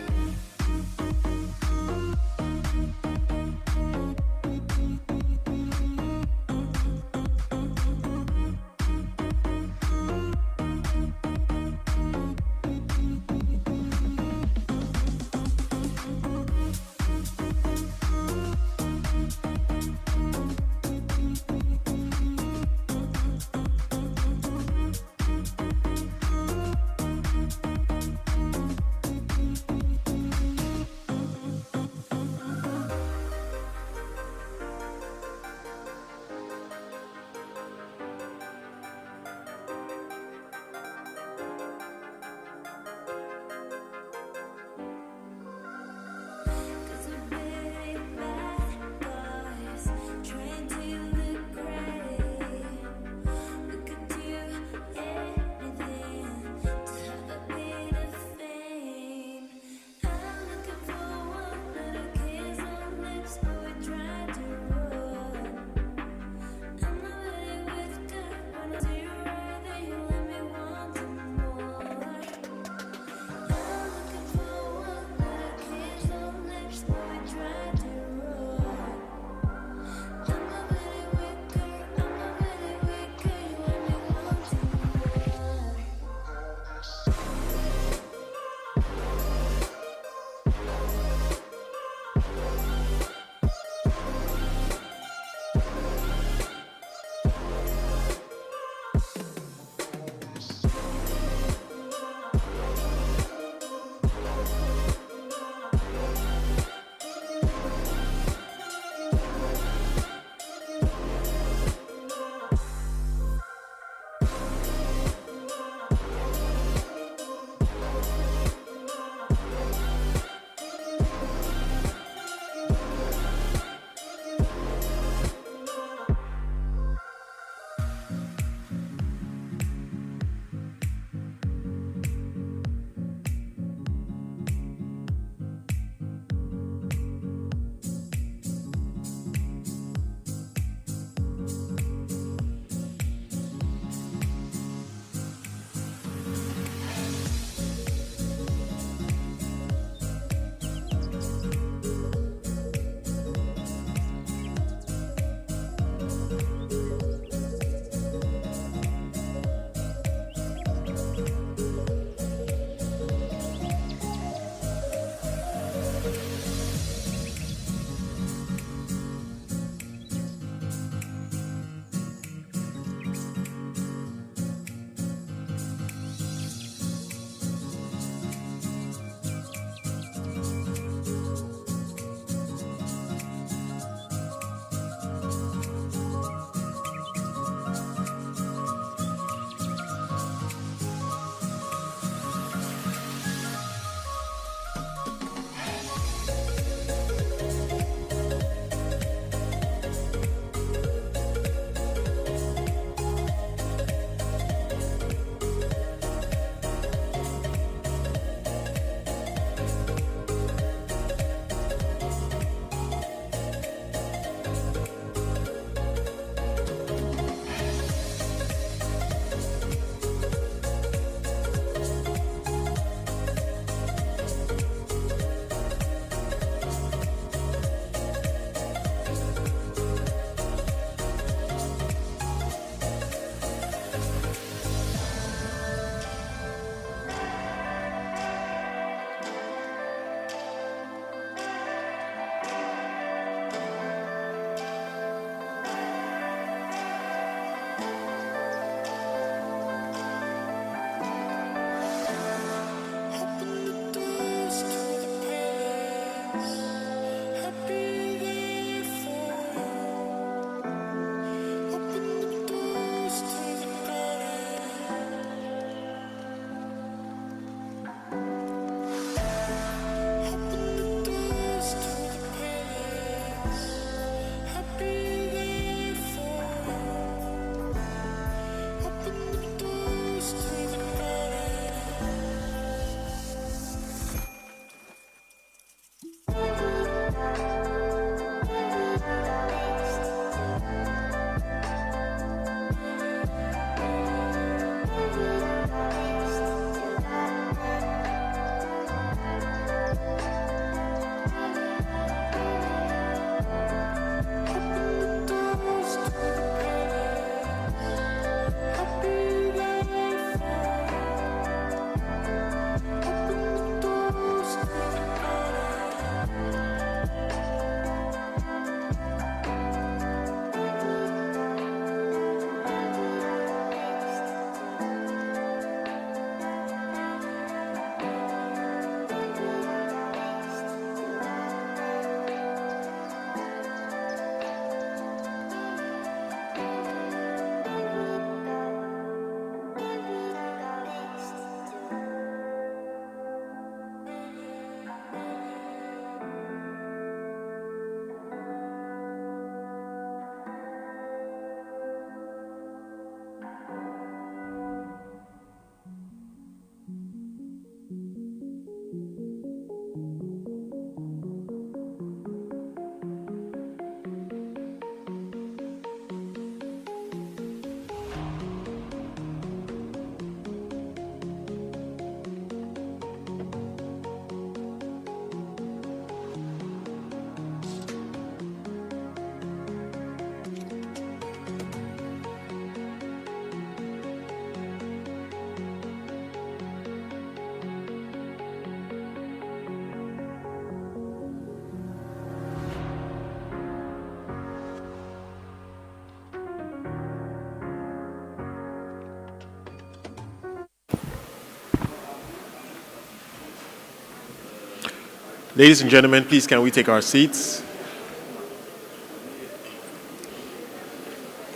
Ladies and gentlemen, please can we take our seats?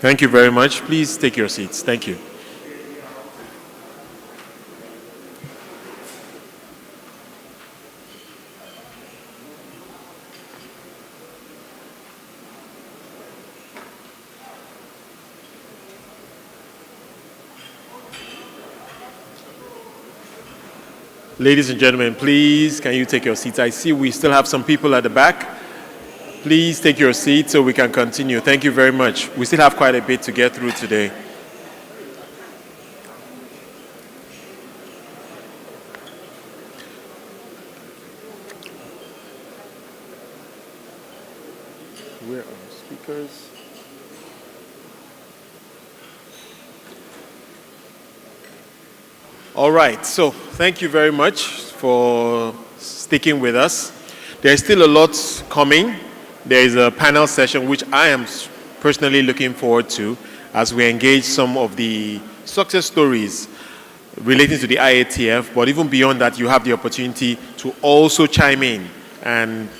Thank you very much. Please take your seats. Thank you. Ladies and gentlemen, please, can you take your seats? I see we still have some people at the back. Please take your seats so we can continue. Thank you very much. We still have quite a bit to get through today. Where are the speakers? All right, so thank you very much for sticking with us. There's still a lot coming. There is a panel session which I am personally looking forward to as we engage some of the success stories relating to the IATF, but even beyond that, you have the opportunity to also chime in and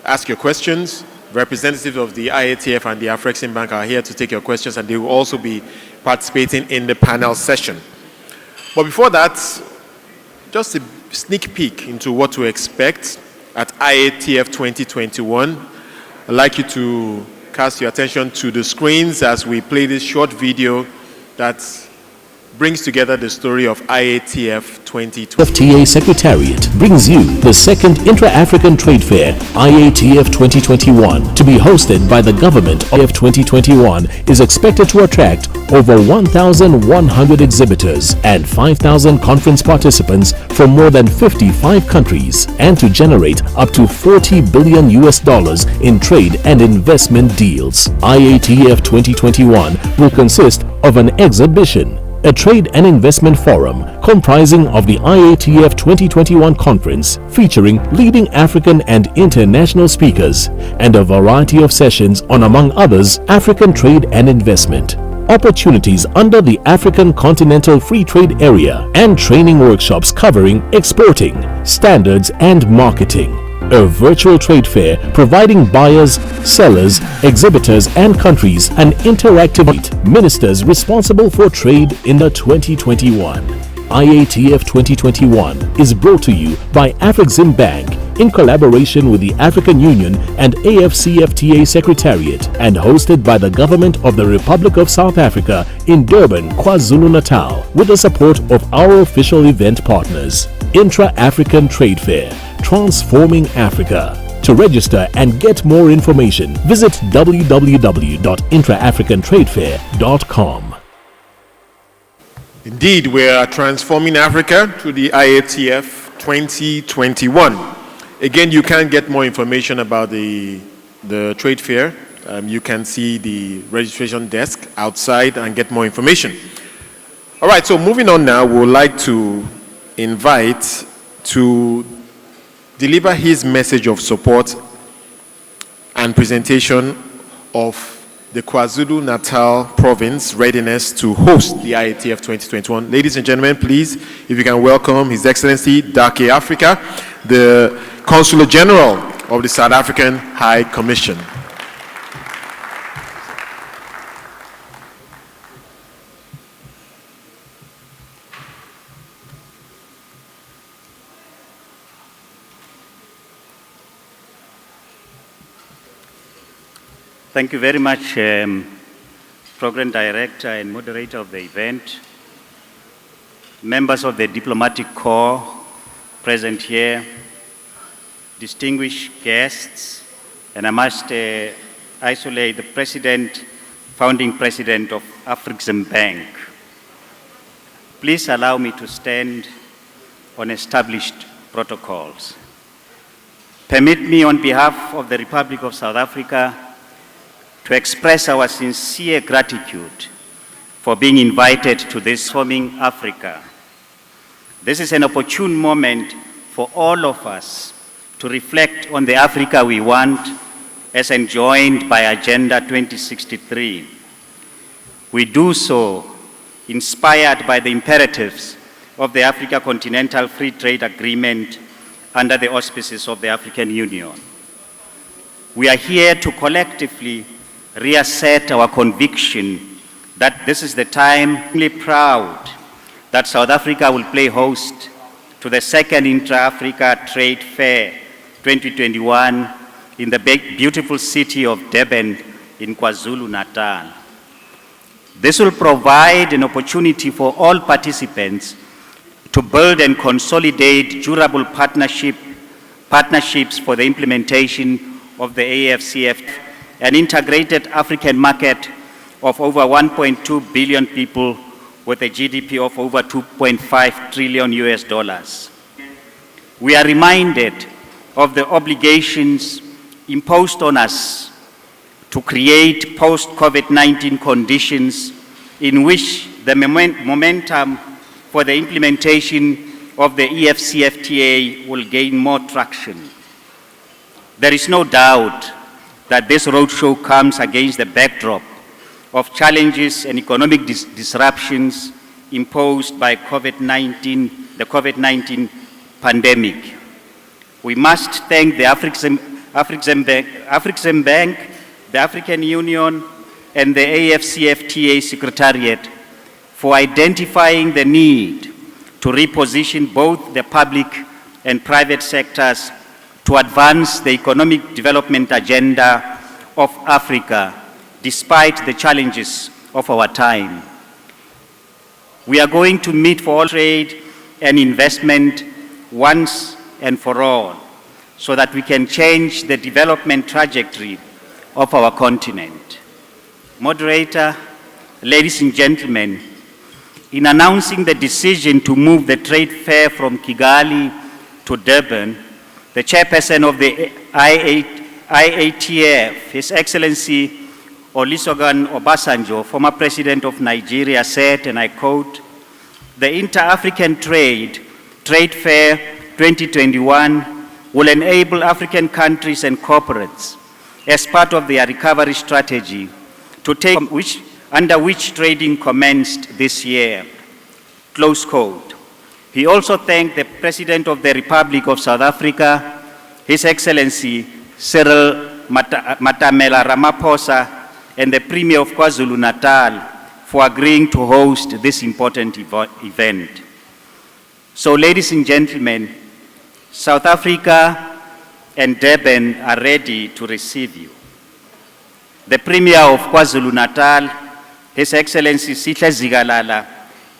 ask your questions. Representatives of the IATF and the Afreximbank are here to take your questions, and they will also be participating in the panel session. But before that, just a sneak peek into what to expect at IATF 2021. I'd like you to cast your attention to the screens as we play this short video that brings together the story of IATF 2021. FTA Secretariat brings you the second Intra-African Trade Fair, IATF 2021, to be hosted by the government. IATF 2021 is expected to attract over 1,100 exhibitors and 5,000 conference participants from more than 55 countries, and to generate up to $40 billion in trade and investment deals. IATF 2021 will consist of an exhibition, a trade and investment forum comprising of the IATF 2021 conference featuring leading African and international speakers, and a variety of sessions on, among others, African trade and investment, opportunities under the African Continental Free Trade Area, and training workshops covering exporting, standards and marketing. A virtual trade fair providing buyers, sellers, exhibitors and countries an interactive ministers responsible for trade in the 2021. IATF 2021 is brought to you by Afreximbank in collaboration with the African Union and AFCFTA Secretariat, and hosted by the Government of the Republic of South Africa in Durban, KwaZulu-Natal, with the support of our official event partners. Intra-African Trade Fair, transforming Africa. To register and get more information, visit www.intraafricantradefair.com. Indeed, we are transforming Africa through the IATF 2021. Again, you can get more information about the trade fair. You can see the registration desk outside and get more information. All right, so moving on now, we would like to invite to deliver his message of support and presentation of the KwaZulu-Natal province readiness to host the IATF 2021. Ladies and gentlemen, please, if you can welcome His Excellency Dake Africa, the Consular General of the South African High Commission. Thank you very much, Program Director and Moderator of the event, members of the Diplomatic Corps present here, distinguished guests, and I must isolate the founding president of Afreximbank. Please allow me to stand on established protocols. Permit me, on behalf of the Republic of South Africa, to express our sincere gratitude for being invited to this Forming Africa. This is an opportune moment for all of us to reflect on the Africa we want, as enjoined by Agenda 2063. We do so inspired by the imperatives of the Africa Continental Free Trade Agreement under the auspices of the African Union. We are here to collectively reassert our conviction that this is the time. I'm really proud that South Africa will play host to the second Intra-Africa Trade Fair 2021 in the beautiful city of Durban in KwaZulu-Natal. This will provide an opportunity for all participants to build and consolidate durable partnerships for the implementation of the AFCF, an integrated African market of over 1.2 billion people with a GDP of over 2.5 trillion US dollars. We are reminded of the obligations imposed on us to create post-COVID-19 conditions in which the momentum for the implementation of the EFCFTA will gain more traction. There is no doubt that this roadshow comes against the backdrop of challenges and economic disruptions imposed by the COVID-19 pandemic. We must thank the African Bank, the African Union, and the AFCFTA Secretariat for identifying the need to reposition both the public and private sectors to advance the economic development agenda of Africa despite the challenges of our time. We are going to meet for all trade and investment once and for all so that we can change the development trajectory of our continent. Moderator, ladies and gentlemen, in announcing the decision to move the trade fair from Kigali to Durban, the chairperson of the IATF, His Excellency Olusegun Obasanjo, former president of Nigeria, said, and I quote, "The Inter-African Trade Fair 2021 will enable African countries and corporates as part of their recovery strategy to take under which trading commenced this year," close quote. He also thanked the President of the Republic of South Africa, His Excellency Cyril Matamela Ramaphosa, and the Premier of KwaZulu-Natal for agreeing to host this important event. So, ladies and gentlemen, South Africa and Durban are ready to receive you. The Premier of KwaZulu-Natal, His Excellency Sihle Zikalala,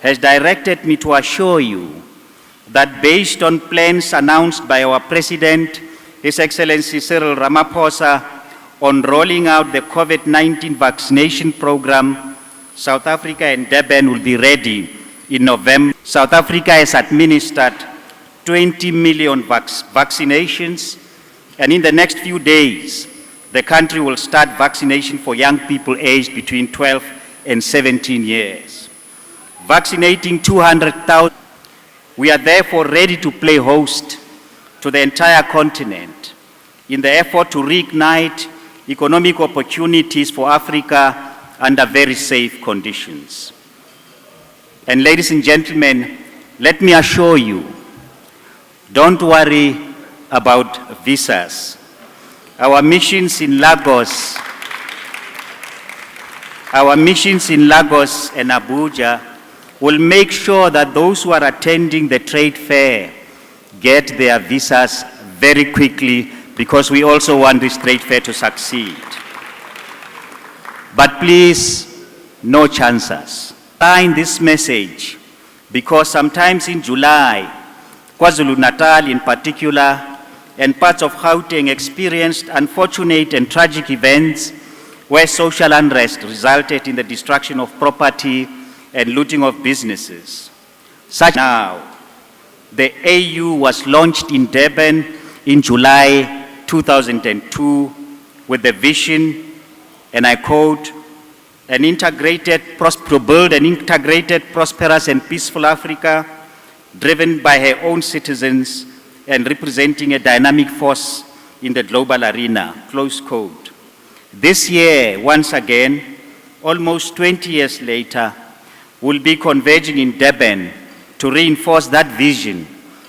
has directed me to assure you that based on plans announced by our President, His Excellency Cyril Ramaphosa, on rolling out the COVID-19 vaccination program, South Africa and Durban will be ready in November. South Africa has administered 20 million vaccinations, and in the next few days, the country will start vaccination for young people aged between 12 and 17 years. Vaccinating 200,000. We are therefore ready to play host to the entire continent in the effort to reignite economic opportunities for Africa under very safe conditions. And ladies and gentlemen, let me assure you, don't worry about visas. Our missions in Lagos and Abuja will make sure that those who are attending the trade fair get their visas very quickly, because we also want this trade fair to succeed. But please, no chances. Sign this message, because sometimes in July, KwaZulu-Natal in particular, and parts of Gauteng experienced unfortunate and tragic events where social unrest resulted in the destruction of property and looting of businesses. Such now, the AU was launched in Durban in July 2002 with the vision, and I quote, to build an integrated, prosperous and peaceful Africa driven by her own citizens and representing a dynamic force in the global arena, close quote. This year, once again, almost 20 years later, we'll be converging in Durban to reinforce that vision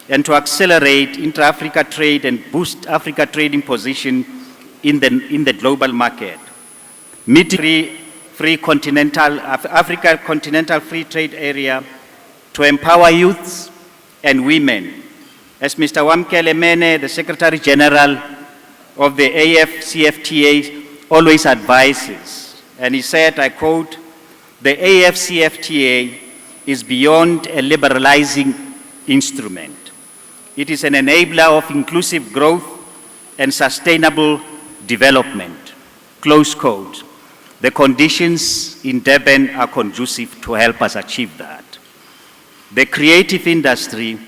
and to accelerate intra-Africa trade and boost Africa trading position in the global market. Meeting Africa continental free trade area to empower youths and women. As Mr. Wamkele Mene, the Secretary General of the AFCFTA, always advises, and he said, I quote, "The AFCFTA is beyond a liberalizing instrument. It is an enabler of inclusive growth and sustainable development," close quote. The conditions in Durban are conducive to help us achieve that. The creative industry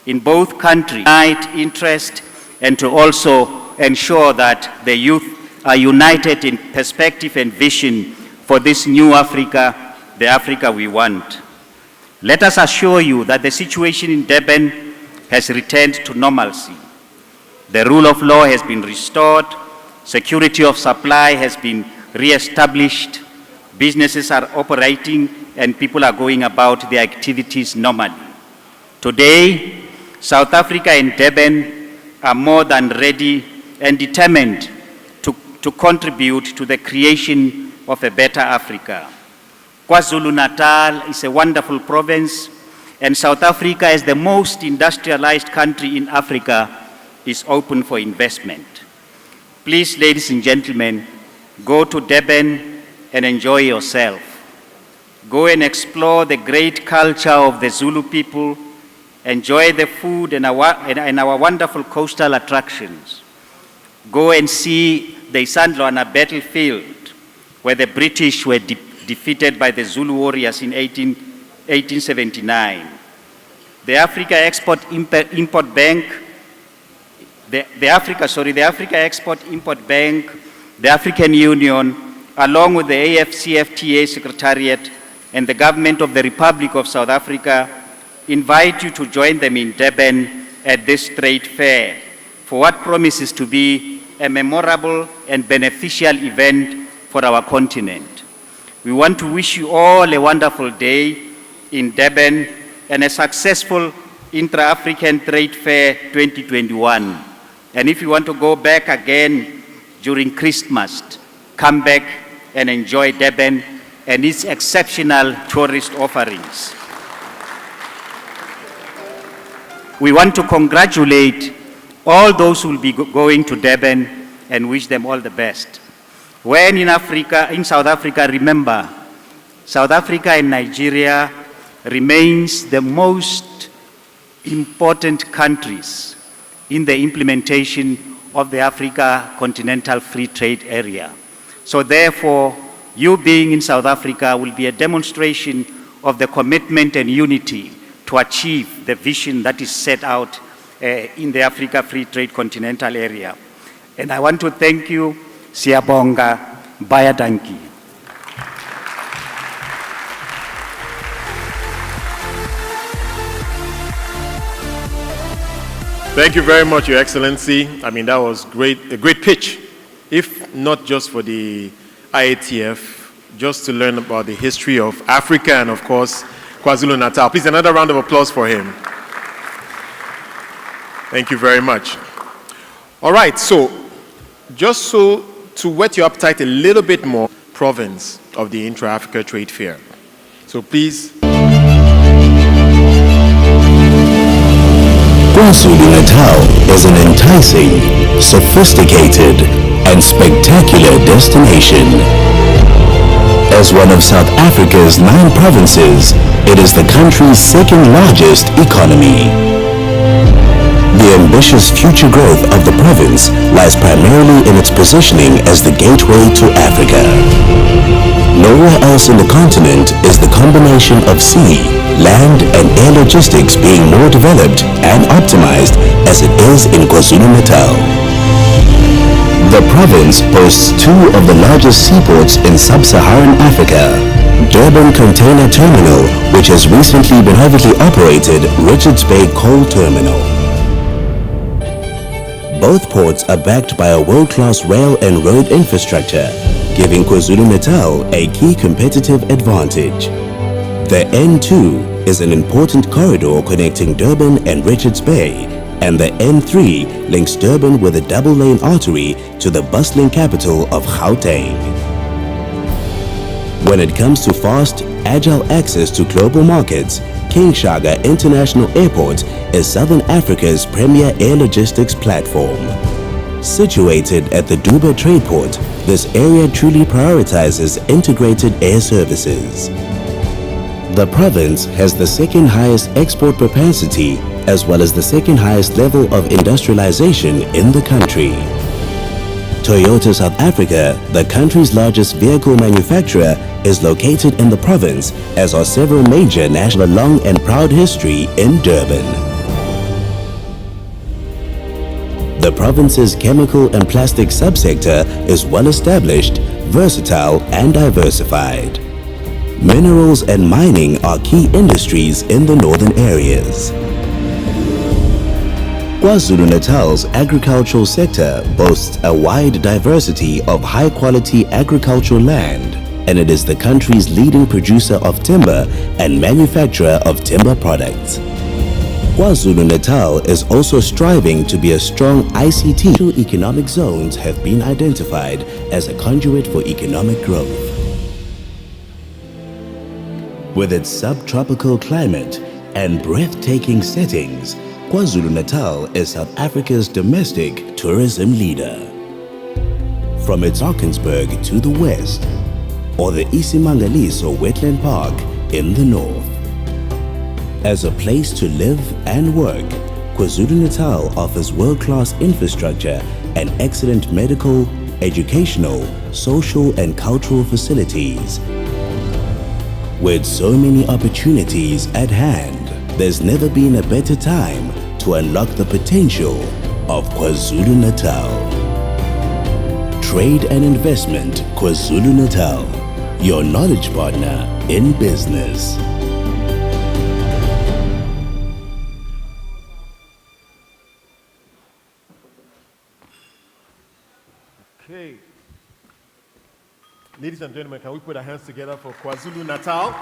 in both countries unite interest and to also ensure that the youth are united in perspective and vision for this new Africa, the Africa we want. Let us assure you that the situation in Durban has returned to normalcy. The rule of law has been restored, security of supply has been re-established, businesses are operating, and people are going about their activities normally. Today, South Africa and Durban are more than ready and determined to contribute to the creation of a better Africa. KwaZulu-Natal is a wonderful province, and South Africa, as the most industrialized country in Africa, is open for investment. Please, ladies and gentlemen, go to Durban and enjoy yourself. Go and explore the great culture of the Zulu people, enjoy the food and our wonderful coastal attractions. Go and see the Isandlwana battlefield, where the British were defeated by the Zulu warriors in 1879. The Africa Export-Import Bank, the Africa Export-Import Bank, the African Union, along with the AFCFTA Secretariat and the government of the Republic of South Africa, invite you to join them in Durban at this trade fair for what promises to be a memorable and beneficial event for our continent. We want to wish you all a wonderful day in Durban and a successful Intra-African Trade Fair 2021. And if you want to go back again during Christmas, come back and enjoy Durban and its exceptional tourist offerings. We want to congratulate all those who will be going to Durban and wish them all the best. When in South Africa, remember, South Africa and Nigeria remains the most important countries in the implementation of the Africa Continental Free Trade Area. So therefore, you being in South Africa will be a demonstration of the commitment and unity to achieve the vision that is set out in the Africa Free Trade Continental Area. And I want to thank you, Siyabonga, Bayadanki. Thank you very much, Your Excellency. I mean, that was a great pitch, if not just for the IATF, just to learn about the history of Africa and, of course, KwaZulu-Natal. Please, another round of applause for him. Thank you very much. All right, so just so to whet your appetite a little bit more, province of the Intra-Africa Trade Fair. So please. KwaZulu-Natal is an enticing, sophisticated, and spectacular destination. As one of South Africa's 9 provinces, it is the country's second largest economy. The ambitious future growth of the province lies primarily in its positioning as the gateway to Africa. Nowhere else in the continent is the combination of sea, land, and air logistics being more developed and optimized as it is in KwaZulu-Natal. The province boasts 2 of the largest seaports in sub-Saharan Africa. Durban Container Terminal, which has recently been privately operated Richards Bay Coal Terminal. Both ports are backed by a world-class rail and road infrastructure, giving KwaZulu-Natal a key competitive advantage. The N2 is an important corridor connecting Durban and Richards Bay, and the N3 links Durban with a double-lane artery to the bustling capital of Gauteng. When it comes to fast, agile access to global markets, King Shaka International Airport is Southern Africa's premier air logistics platform. Situated at the Dubai Trade Port, this area truly prioritizes integrated air services. The province has the second highest export propensity as well as the second highest level of industrialization in the country. Toyota South Africa, the country's largest vehicle manufacturer, is located in the province, as are several major national long and proud history in Durban. The province's chemical and plastic subsector is well established, versatile and diversified. Minerals and mining are key industries in the northern areas. KwaZulu-Natal's agricultural sector boasts a wide diversity of high-quality agricultural land, and it is the country's leading producer of timber and manufacturer of timber products. KwaZulu-Natal is also striving to be a strong ICT. Two economic zones have been identified as a conduit for economic growth. With its subtropical climate and breathtaking settings, KwaZulu-Natal is South Africa's domestic tourism leader. From its Drakensberg to the west, or the Isimangaliso Wetland Park in the north. As a place to live and work, KwaZulu-Natal offers world-class infrastructure and excellent medical, educational, social and cultural facilities. With so many opportunities at hand, there's never been a better time to unlock the potential of KwaZulu-Natal. Trade and Investment KwaZulu-Natal, your knowledge partner in business. Okay. Ladies and gentlemen, can we put our hands together for KwaZulu-Natal?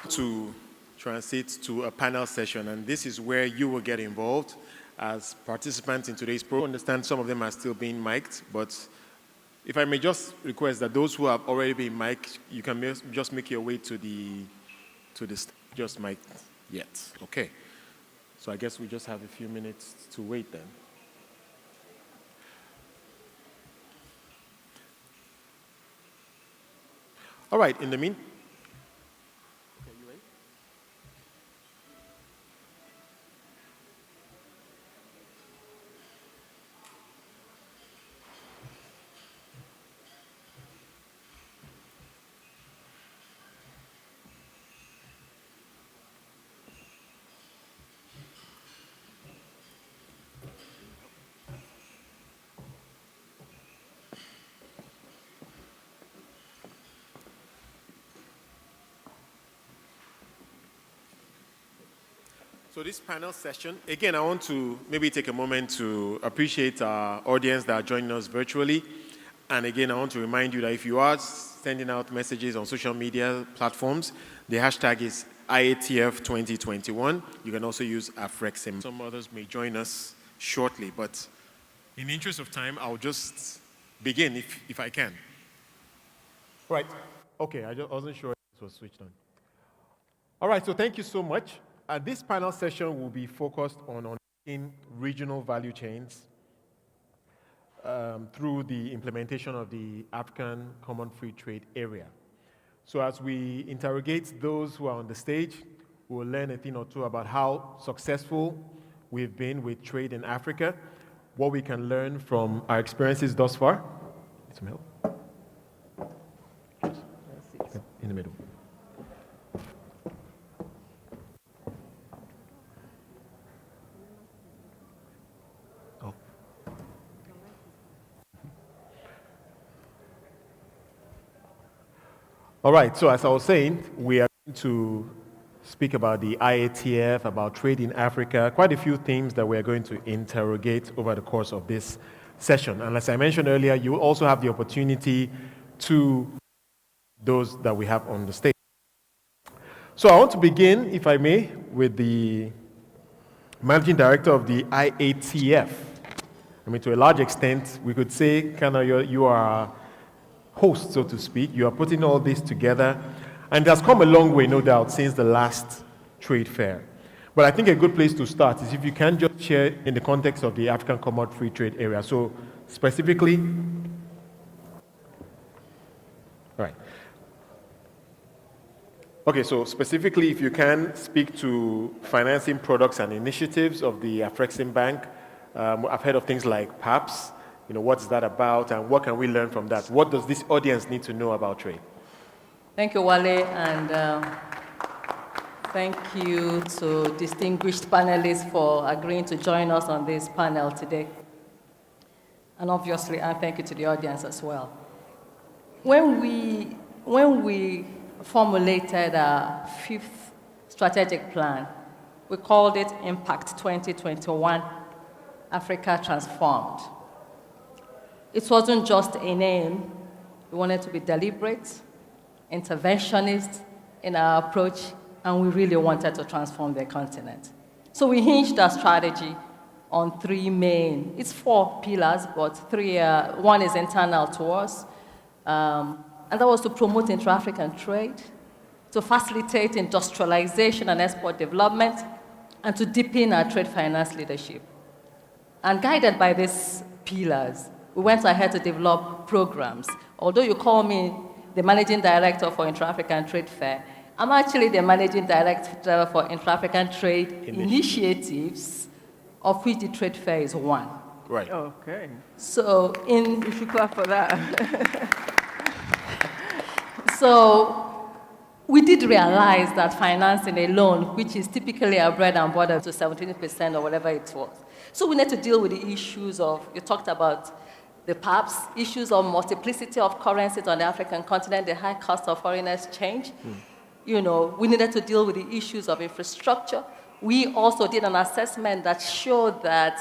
To transit to a panel session, and this is where you will get involved as participants in today's program. I understand some of them are still being mic'd, but if I may just request that those who have already been mic'd, you can just make your way to the just mic'd yet. Okay. So I guess we just have a few minutes to wait then. All right, in the meantime, okay, you ready? So this panel session, again, I want to maybe take a moment to appreciate our audience that are joining us virtually. And again, I want to remind you that if you are sending out messages on social media platforms, the hashtag is IATF2021. You can also use AFREXIM. Some others may join us shortly, but in the interest of time, I'll just begin if I can. Right. Okay, I wasn't sure it was switched on. All right, so thank you so much. This panel session will be focused on regional value chains through the implementation of the African Common Free Trade Area. So as we interrogate those who are on the stage, we'll learn a thing or two about how successful we've been with trade in Africa, what we can learn from our experiences thus far. Need some help? In the middle. All right, so as I was saying, we are going to speak about the IATF, about trade in Africa, quite a few themes that we're going to interrogate over the course of this session. And as I mentioned earlier, you will also have the opportunity to those that we have on the stage. So I want to begin, if I may, with the Managing Director of the IATF. I mean, to a large extent, we could say kind of you are a host, so to speak. You are putting all this together. And it has come a long way, no doubt, since the last trade fair. But I think a good place to start is if you can just share in the context of the African Common Free Trade Area. So specifically, right. Okay, so specifically, if you can speak to financing products and initiatives of the Afrexim Bank. I've heard of things like PAPS. You know, what's that about, and what can we learn from that? What does this audience need to know about trade? Thank you, Wale, and thank you to distinguished panelists for agreeing to join us on this panel today. And obviously, thank you to the audience as well. When we formulated our 5th strategic plan, we called it Impact 2021, Africa Transformed. It wasn't just a name. We wanted to be deliberate, interventionist in our approach, and we really wanted to transform the continent. So we hinged our strategy on 3 main, it's 4 pillars, but 3, one is internal to us, and that was to promote intra-African trade, to facilitate industrialization and export development, and to deepen our trade finance leadership. And guided by these pillars, we went ahead to develop programs. Although you call me the Managing Director for Intra-African Trade Fair, I'm actually the Managing Director for Intra-African Trade Initiatives, of which the Trade Fair is one. Right. Okay. So You should clap for that. So we did realize that financing alone, which is typically our bread and butter, to 17% or whatever it was. So we need to deal with the issues of, you talked about the PAPS, issues of multiplicity of currencies on the African continent, the high cost of foreign exchange. You know, we needed to deal with the issues of infrastructure. We also did an assessment that showed that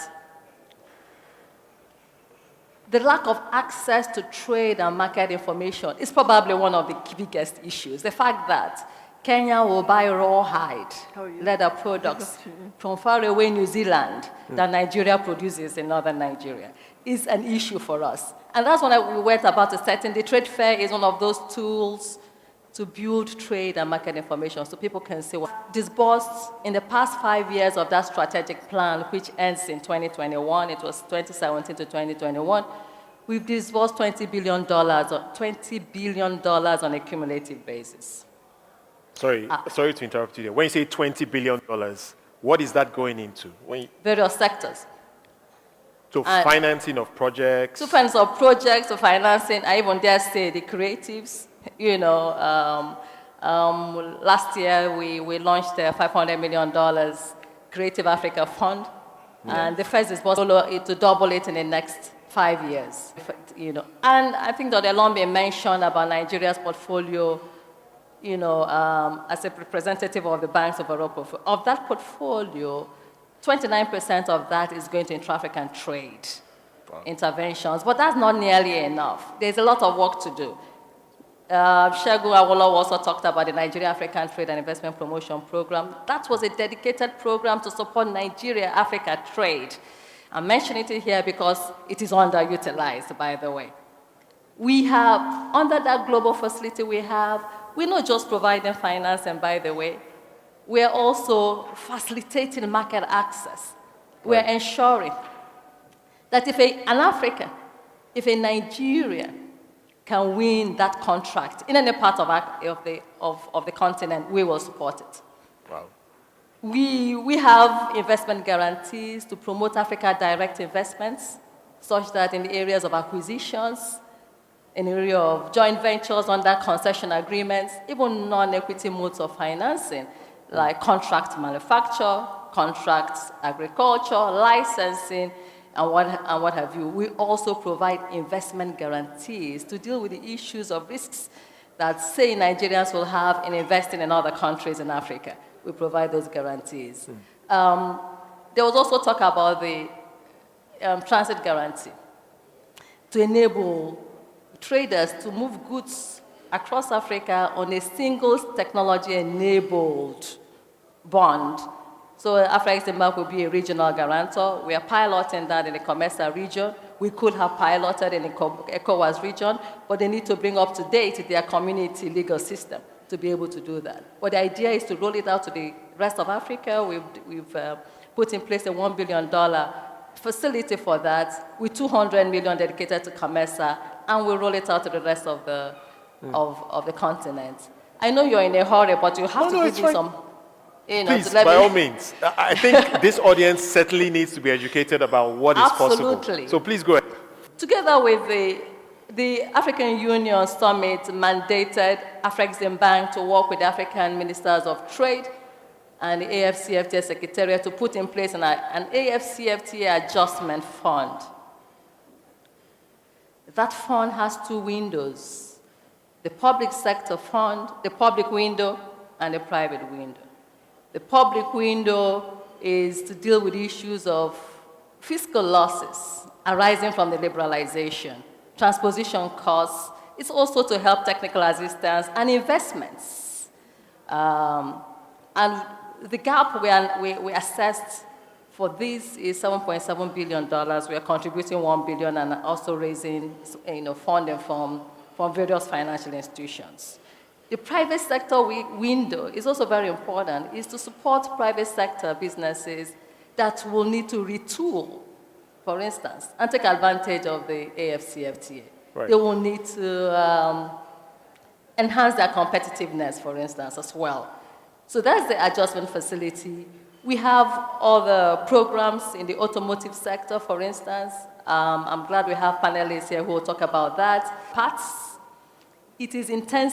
the lack of access to trade and market information is probably one of the biggest issues. The fact that Kenya will buy raw hide, leather products from far away New Zealand that Nigeria produces in northern Nigeria is an issue for us. And that's when we went about setting. The trade fair is one of those tools to build trade and market information so people can see what disbursed in the past 5 years of that strategic plan, which ends in 2021. It was 2017 to 2021. We've disbursed $20 billion on a cumulative basis. Sorry to interrupt you there. When you say $20 billion, what is that going into? Various sectors. So financing of projects? To financing, I even dare say the creatives. You know, last year we launched a $500 million Creative Africa Fund, and the first is to double it in the next 5 years. You know, and I think that Elombe mentioned about Nigeria's portfolio, you know, as a representative of the banks of Europe. Of that portfolio, 29% of that is going to intra-African trade interventions, but that's not nearly enough. There's a lot of work to do. Segun Awolowo also talked about the Nigeria African Trade and Investment Promotion Program. That was a dedicated program to support Nigeria-Africa trade. I'm mentioning it here because it is underutilized, by the way. We have, under that global facility we're not just providing finance, and by the way, we're also facilitating market access. We're ensuring that if a Nigerian can win that contract in any part of the continent, we will support it. Wow. We have investment guarantees to promote Africa direct investments, such that in the areas of acquisitions, in the area of joint ventures under concession agreements, even non-equity modes of financing, like contract manufacture, contract agriculture, licensing, and what have you. We also provide investment guarantees to deal with the issues of risks that, say, Nigerians will have in investing in other countries in Africa. We provide those guarantees. There was also talk about the transit guarantee to enable traders to move goods across Africa on a single technology-enabled bond. So Afreximbank will be a regional guarantor. We are piloting that in the COMESA region. We could have piloted in the ECOWAS region, but they need to bring up to date their community legal system to be able to do that. But the idea is to roll it out to the rest of Africa. We've put in place a $1 billion facility for that, with $200 million dedicated to COMESA, and we'll roll it out to the rest of the, of the continent. I know you're in a hurry, but you have to give me some... Please, by all means. I think this audience certainly needs to be educated about what is possible. Absolutely. So please go ahead. Together with the African Union Summit mandated Afreximbank to work with the African Ministers of Trade and the AFCFTA Secretariat to put in place an AFCFTA adjustment fund. That fund has two windows: the public sector fund, the public window, and the private window. The public window is to deal with issues of fiscal losses arising from the liberalization, transposition costs. It's also to help technical assistance and investments. And the gap we assessed for this is $7.7 billion. We are contributing $1 billion and also raising funding from various financial institutions. The private sector window is also very important, is to support private sector businesses that will need to retool, for instance, and take advantage of the AFCFTA. Right. They will need to enhance their competitiveness, for instance, as well. So that's the adjustment facility. We have other programs in the automotive sector, for instance. I'm glad we have panelists here who will talk about that. Parts, it is intense.